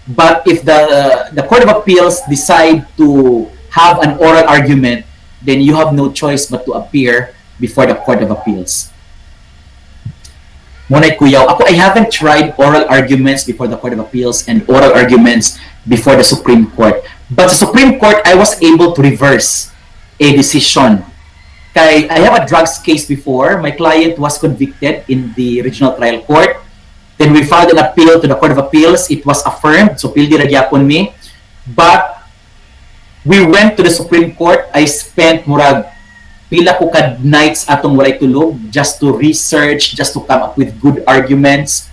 But if the Court of Appeals decide to have an oral argument, then you have no choice but to appear before the Court of Appeals. Munay kuyaw. Ako, I haven't tried oral arguments before the Court of Appeals and oral arguments before the Supreme Court. But the Supreme Court, I was able to reverse a decision. I have a drugs case before. My client was convicted in the regional trial court. Then we filed an appeal to the Court of Appeals. It was affirmed. So, pildi ra gyapon mi. But we went to the Supreme Court. I spent murag pila ko kad nights atong walay tulog just to research, just to come up with good arguments.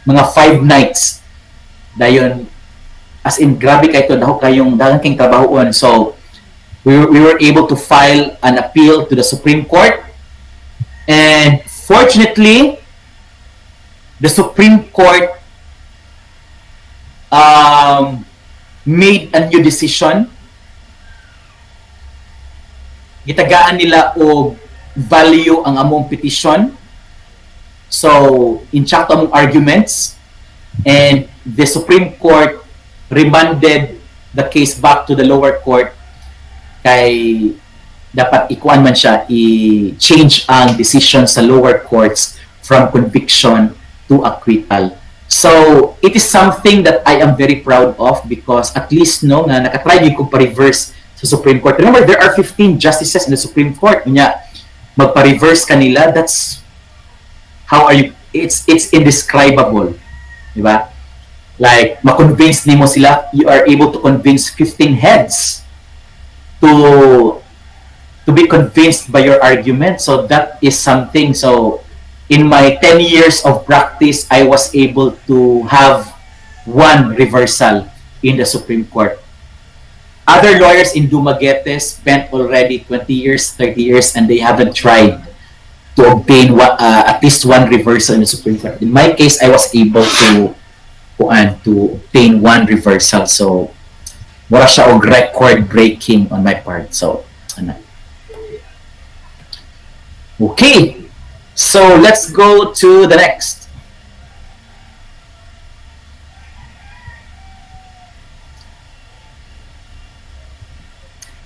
Mga 5 nights. Dayon, as in, grabe kayo to, daho kayong dagang king trabahoon. So, we were able to file an appeal to the Supreme Court. And fortunately, the Supreme Court made a new decision. Gitagaan nila o value ang among petition. So, inchakto among arguments. And the Supreme Court remanded the case back to the lower court kay dapat ikuan man siya, i-change ang decision sa lower courts from conviction to acquittal. So, it is something that I am very proud of because at least no nga nakatry ko pa reverse sa Supreme Court. Remember, there are 15 justices in the Supreme Court. Kunya, magpa-reverse kanila, that's how are you, it's indescribable, di ba? Like, ma-convince nimo sila, you are able to convince 15 heads to be convinced by your argument. So that is something. So in my 10 years of practice, I was able to have one reversal in the Supreme Court. Other lawyers in Dumaguete spent already 20 years, 30 years, and they haven't tried to obtain at least one reversal in the Supreme Court. In my case, I was able to obtain one reversal. So, wala siya og record breaking on my part. So, ano. Okay. So, let's go to the next.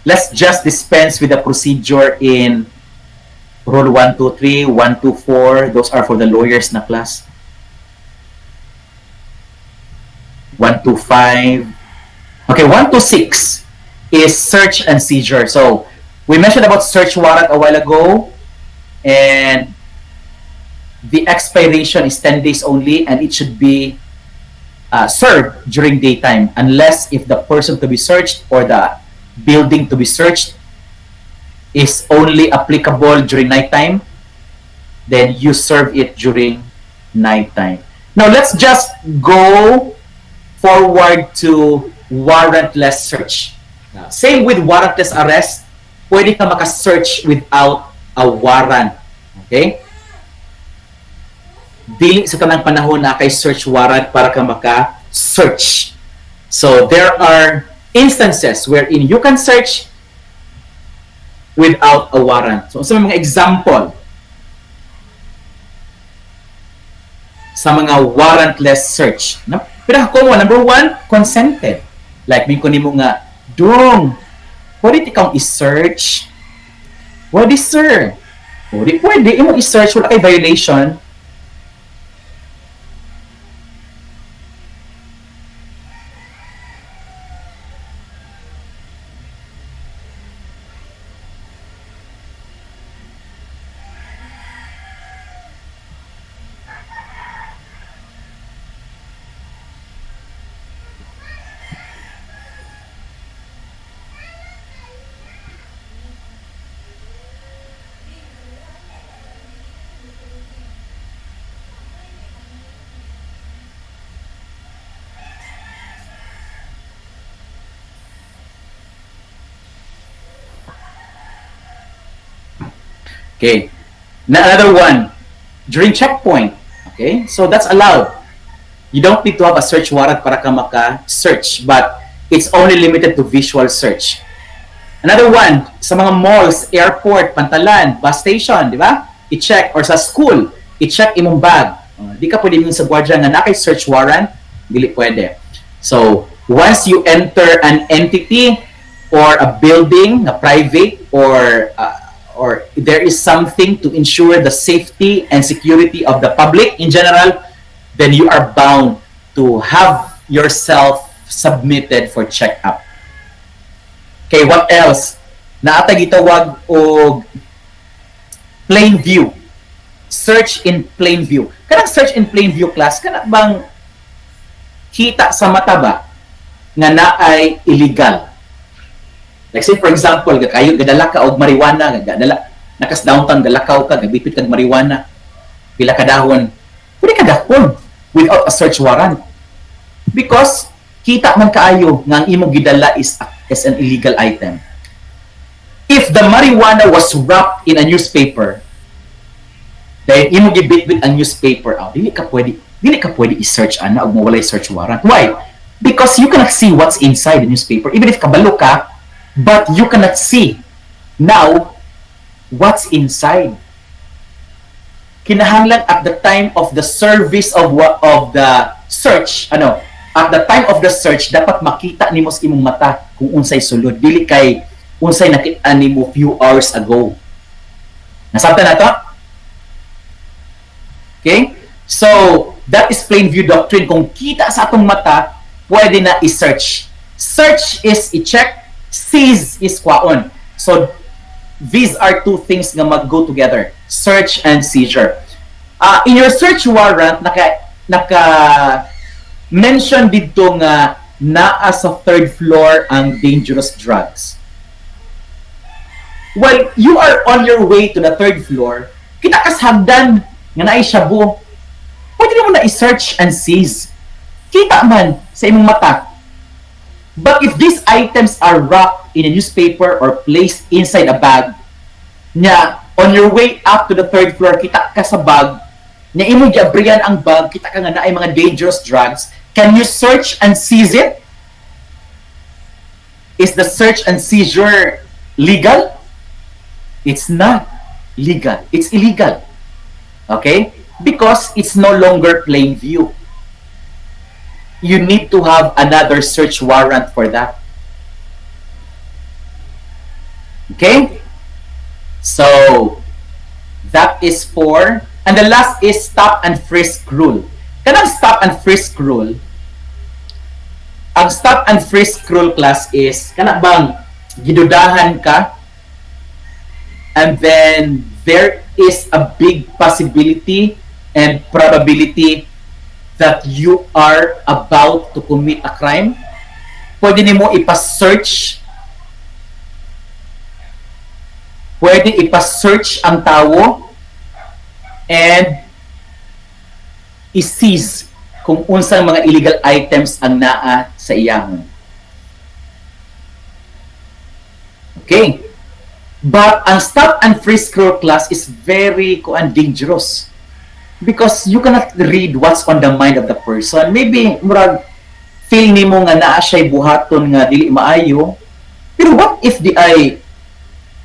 Let's just dispense with the procedure in Rule 123, 124. Those are for the lawyers na class. 125. Okay, 126 is search and seizure. So, we mentioned about search warrant a while ago, and the expiration is 10 days only, and it should be served during daytime, unless if the person to be searched or the building to be searched is only applicable during nighttime, then you serve it during nighttime. Now, let's just go forward to warrantless search. Same with warrantless arrest, pwede ka maka-search without a warrant. Okay? Dili sa tanang panahon na kay search warrant para ka maka-search. So, there are instances wherein you can search without a warrant. So, sa mga example sa mga warrantless search. Pinaka-common, number one, consented. Like, may kunin mo nga, Dong, pwede ikaw i-search? Pwede, sir. Pwede. Imo i-search, wala kay violation. Okay. Now, another one, during checkpoint. Okay, so that's allowed. You don't need to have a search warrant para ka maka-search, but it's only limited to visual search. Another one, sa mga malls, airport, pantalan, bus station, di ba? I-check, or sa school, i-check imong bag. Di ka pwede yung sa guardia nga na kay search warrant, dili pwede. So, once you enter an entity or a building, a private, or there is something to ensure the safety and security of the public in general, then you are bound to have yourself submitted for check-up. Okay, what else? Naatag itawag og plain view. Search in plain view. Kanang search in plain view class, kana bang kita sa mata ba nga naay illegal? Like say for example, kayo gadala ka og marijuana, nakas downtown galakaw ka, gabipit kag marijuana, pila ka dahon, pwede ka dahon without a search warrant. Because kita man kaayo nga ang imong gidala is an illegal item. If the marijuana was wrapped in a newspaper, then imong gibitbit ang newspaper out, dili ka pwede i-search ana og mawalay search warrant. Why? Because you cannot see what's inside the newspaper. Even if kabalo ka, but you cannot see now what's inside. Kinahanglan at the time of the service of the search, at the time of the search, dapat makita nimo sa imong mata kung unsay sulod. Dili kay unsay nakita nimo few hours ago. Nasabtan na to? Okay? So, that is plain view doctrine. Kung kita sa atong mata, pwede na i-search. Search is i-check, seize is kwaon. So, these are two things nga mag-go together, search and seizure. In your search warrant, naka-mention dito nga naa sa third floor ang dangerous drugs. While you are on your way to the third floor, kita kas hagdan nga naay shabu, pwede mo na i-search and seize. Kita man sa imong mata. But if these items are wrapped in a newspaper or placed inside a bag, nya on your way up to the third floor, kita ka sa bag, nya imong giabrihan ang bag, kita ka nga naay mga dangerous drugs, can you search and seize it? Is the search and seizure legal? It's not legal. It's illegal. Okay? Because it's no longer plain view. You need to have another search warrant for that. Okay? So, that is for, and the last is stop and frisk rule. Kanang stop and frisk rule, ang stop and frisk rule class is, kana bang gidudahan ka, and then there is a big possibility and probability that you are about to commit a crime, pwede nimo ipa-search, pwede ipa-search ang tao and i-seize kung unsang mga illegal items ang naa sa iyang. Okay? But ang stop and frisk rule class is very dangerous. Because you cannot read what's on the mind of the person. Maybe, murag, feel nimo nga naa siya'y buhaton nga dili maayo. Pero what if di ay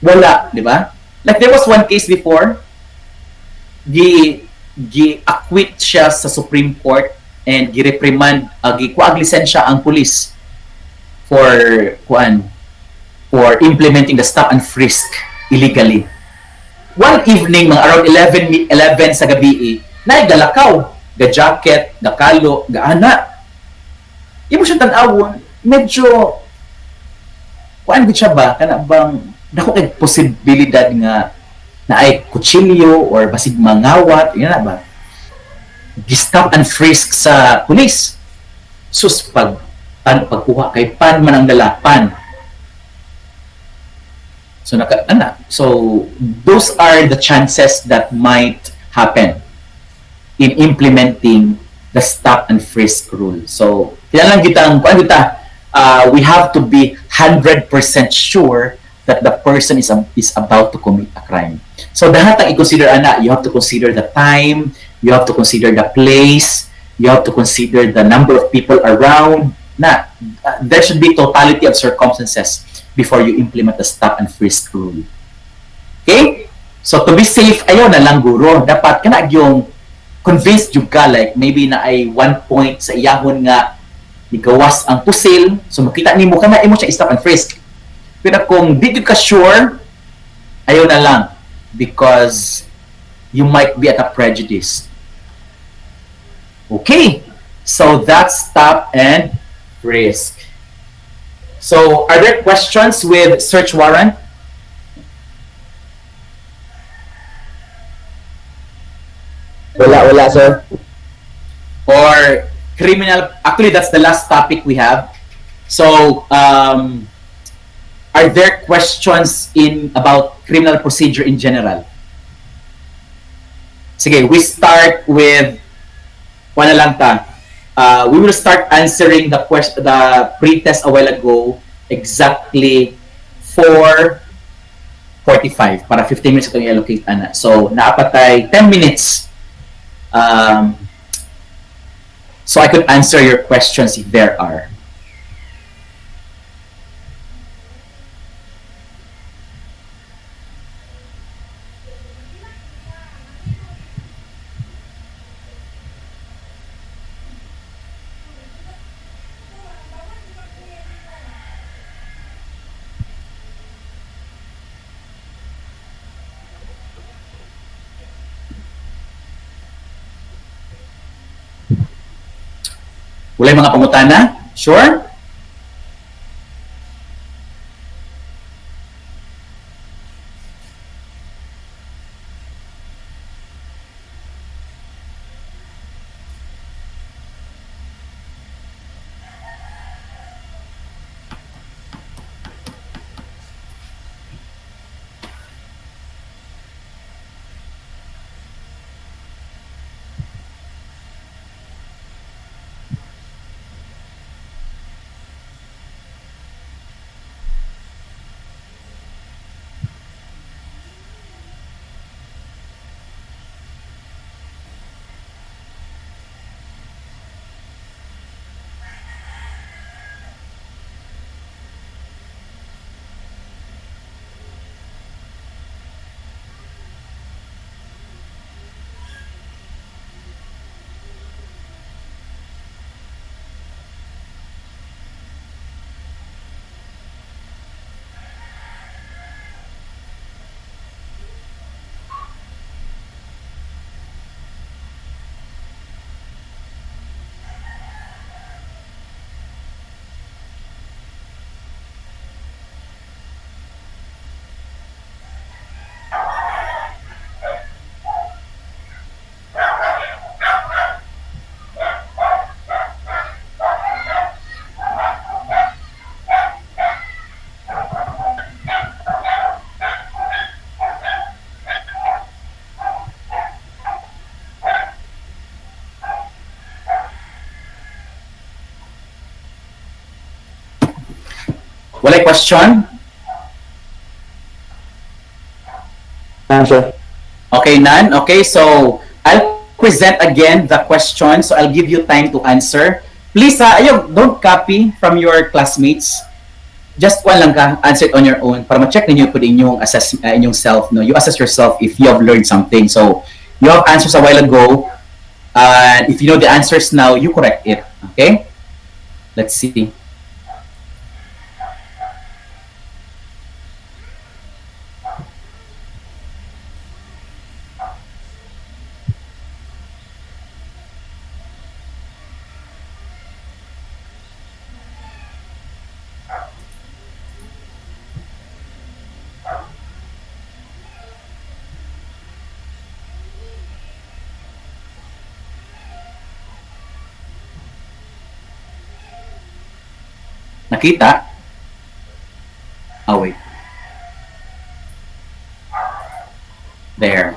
wala, di ba? Like there was one case before, gi-acquit siya sa Supreme Court and gi-reprimand, gi-kuag lisensya ang police for implementing the stop and frisk illegally. One evening, mga around 11 sa gabi, galakaw, ga-jacket, ga-kalo, ga-ana. Imo siya tan-awon, medyo, kuan gud siya ba? Kana bang, dako kay posibilidad nga na ay kutsilyo or basig mangawat, yun na ba? Gi-stop and frisk sa police. Sus, pagkuha kay pan man ang lalapan. So those are the chances that might happen in implementing the stop and frisk rule. So kailangan we have to be 100% sure that the person is about to commit a crime. So dapat ang i-consider you have to consider the time, you have to consider the place, you have to consider the number of people around. There should be totality of circumstances before you implement the stop and frisk rule. Okay? So to be safe, ayaw na lang guro. Dapat ka na yung convinced yung ka, like maybe na ay 1 point sa iyahon nga igawas ang pusil, so makita nimo ka na imo siya stop and frisk. Pero kung di ka sure, ayaw na lang because you might be at a prejudice. Okay? So that's stop and frisk. So, are there questions with search warrant? Wala, sir. Or criminal, actually that's the last topic we have. So, are there questions about criminal procedure in general? Sige, we start with, wala lang ta. We will start answering the pre-test a while ago exactly 4:45 para 15 minutes itong i-allocate ana. So naapatay 10 minutes. So I could answer your questions if there are. Wala mga pangutana? Sure? Walay question? Sir. Okay, none? Okay, so I'll present again the question. So I'll give you time to answer. Please, don't copy from your classmates. Just one lang ka, answer it on your own para ma-check ninyo po inyong inyong self. No? You assess yourself if you have learned something. So you have answers a while ago. And if you know the answers now, you correct it. Okay? Let's see. Nakita? Oh, wait. There.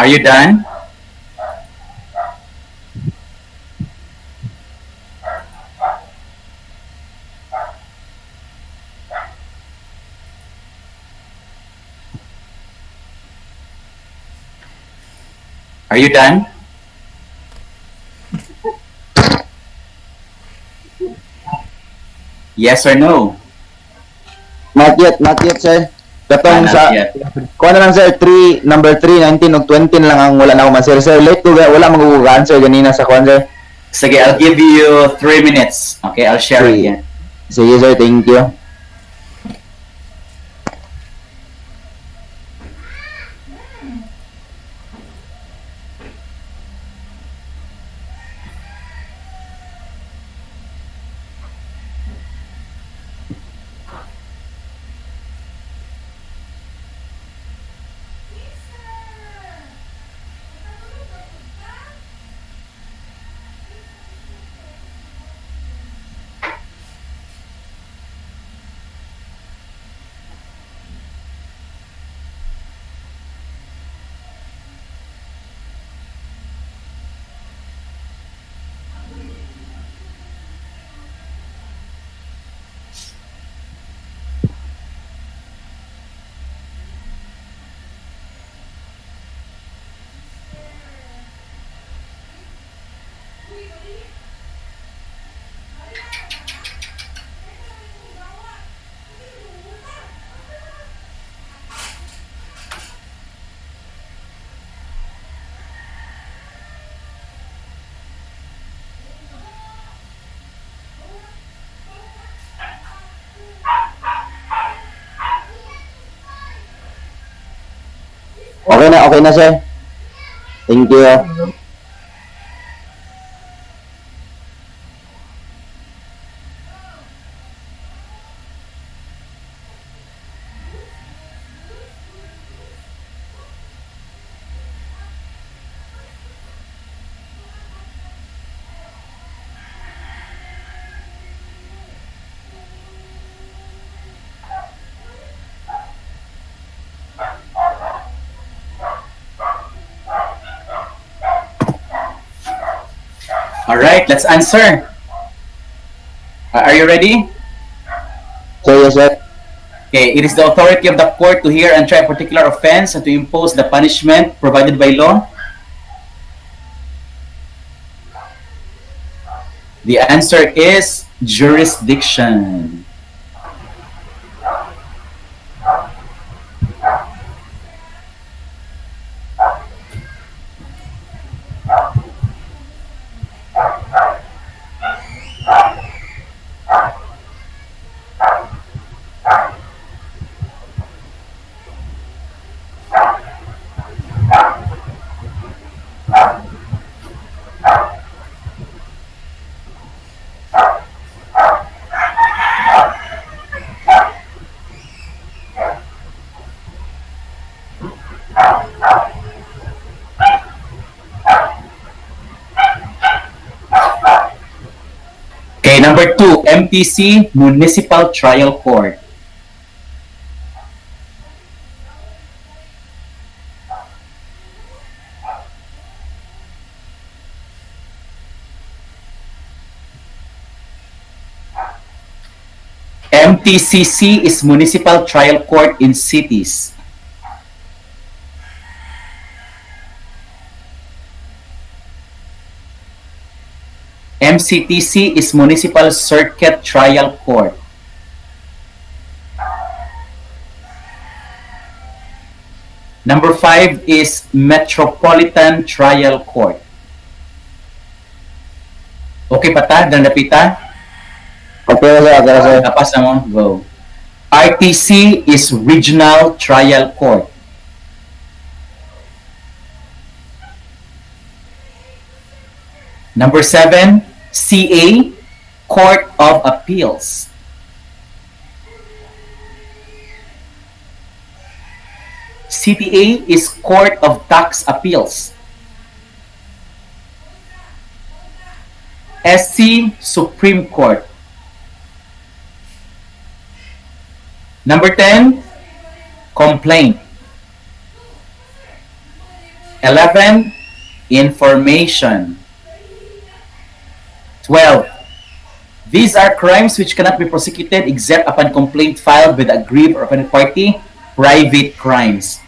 Are you done? Are you done? Yes or no? Not yet, sir. Katong Not sa yet. kuha na lang sir, 3, number 3, 19 ug 20 na lang ang wala na ako man sir. Sir, late ko wala magugugaan sir ganina sa kuan sir. Sige, I'll give you 3 minutes. Okay, I'll share Sige. again. Sige sir, thank you. Okay na sir. Thank you. All right, let's answer. Are you ready? So yes sir. Okay, it is the authority of the court to hear and try a particular offense and to impose the punishment provided by law. The answer is jurisdiction. Okay, number 2, MTC, Municipal Trial Court. MTCC is Municipal Trial Court in cities. MCTC is Municipal Circuit Trial Court. Number 5 is Metropolitan Trial Court. Okay pa ta? Dandapita? Okay na sir. Tapos na mo? Go. RTC is Regional Trial Court. Number 7, CA, Court of Appeals. CTA is Court of Tax Appeals. SC, Supreme Court. Number 10, Complaint. 11. Information. 12. These are crimes which cannot be prosecuted except upon complaint filed with the aggrieved or offended party. Private crimes.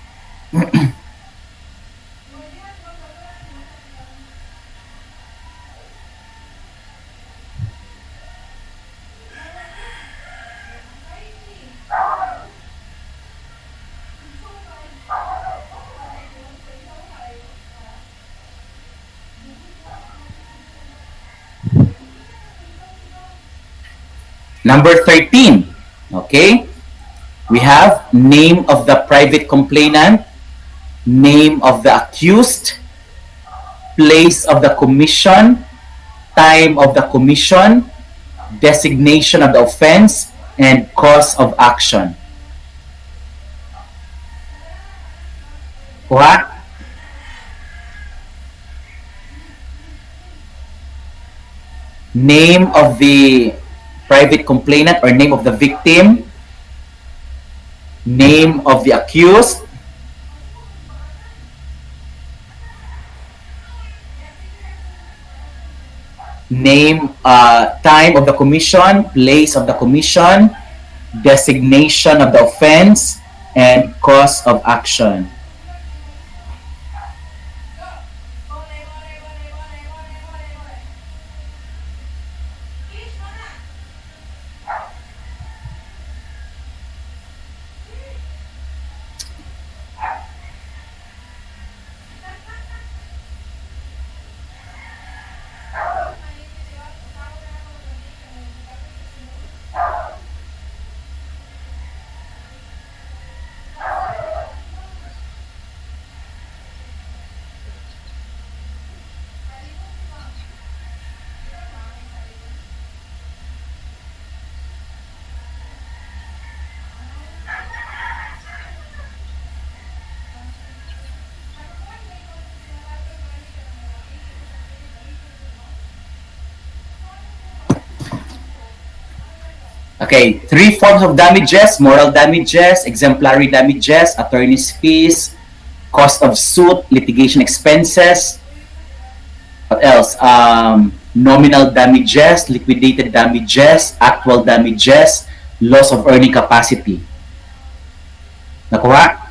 Number 13. Okay. We have name of the private complainant, name of the accused, place of the commission, time of the commission, designation of the offense, and cause of action. Kuha? Name of the private complainant or name of the victim, name of the accused, name, time of the commission, place of the commission, designation of the offense, and cause of action. Okay, three forms of damages: moral damages, exemplary damages, attorney's fees, cost of suit, litigation expenses. What else? Nominal damages, liquidated damages, actual damages, loss of earning capacity. Nakuha?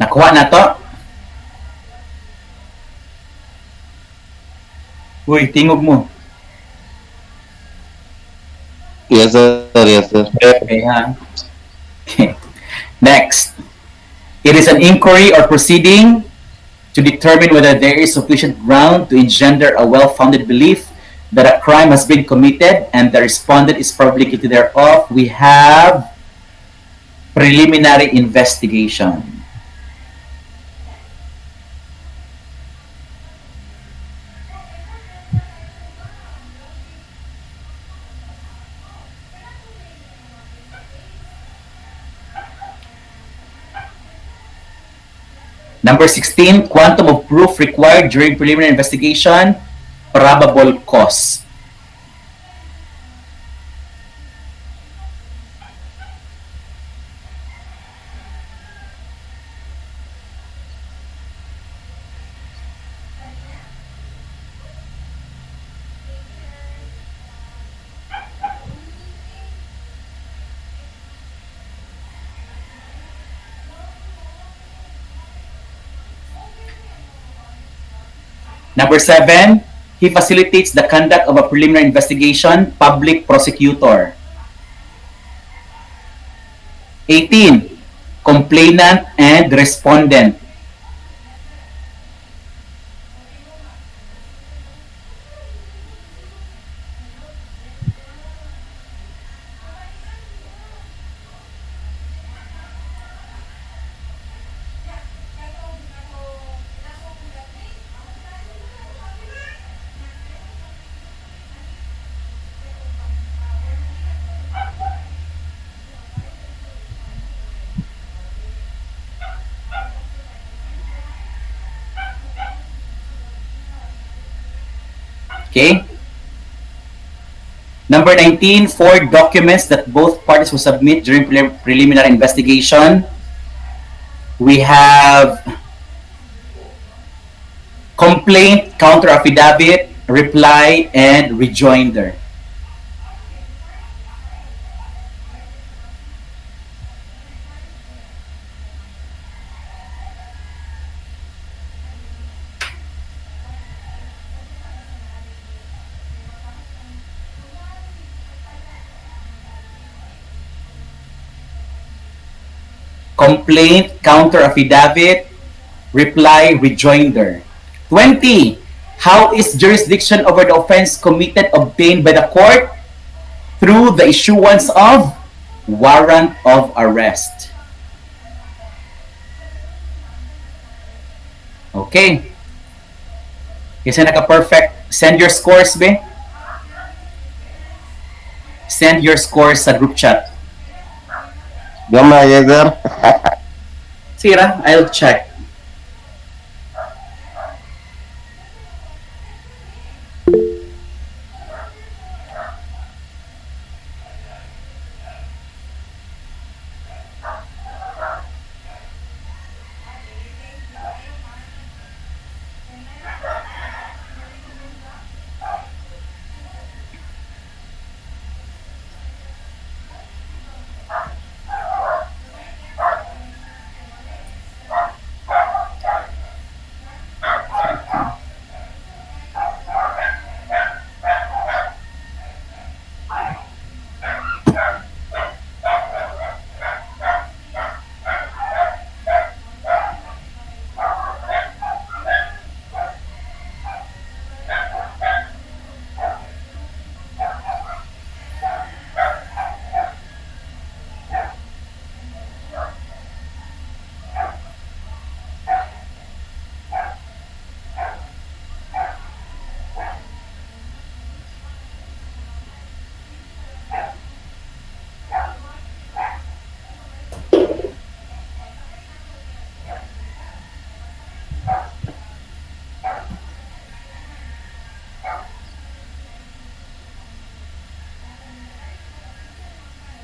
Nakuha na to? Uy, tingog mo. Yes, sir. Yes, sir. Okay, ha? Okay. Next. It is an inquiry or proceeding to determine whether there is sufficient ground to engender a well-founded belief that a crime has been committed and the respondent is probably guilty thereof. We have preliminary investigation. Number 16, quantum of proof required during preliminary investigation, probable cause. Number 7, he facilitates the conduct of a preliminary investigation, public prosecutor. 18, complainant and respondent. Okay? Number 19, 4 documents that both parties will submit during preliminary investigation. We have complaint, counter affidavit, reply, and rejoinder. Complaint, counter affidavit, reply, rejoinder. 20. How is jurisdiction over the offense committed obtained by the court? Through the issuance of warrant of arrest. Okay. Kasi naka-perfect. Send your scores, be. Send your scores sa group chat. Gamay, sir. Sira, I'll check.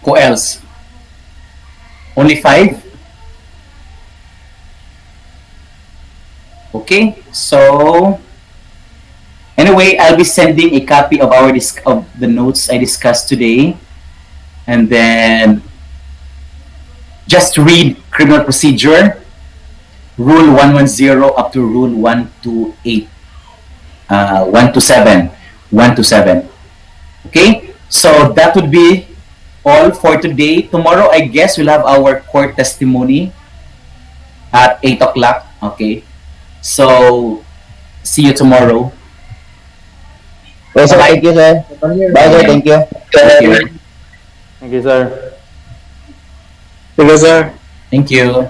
Who else? Only 5? Okay, so anyway, I'll be sending a copy of of the notes I discussed today, and then just read criminal procedure, rule 110 up to rule 128, 127, 127. Okay, so that would be all for today. Tomorrow, I guess we'll have our court testimony at 8 o'clock. Okay, so see you tomorrow. Yes, sir. Bye. Thank you, sir. Bye, sir. Thank you. Thank you. Thank you, sir. Sige, sir. Thank you.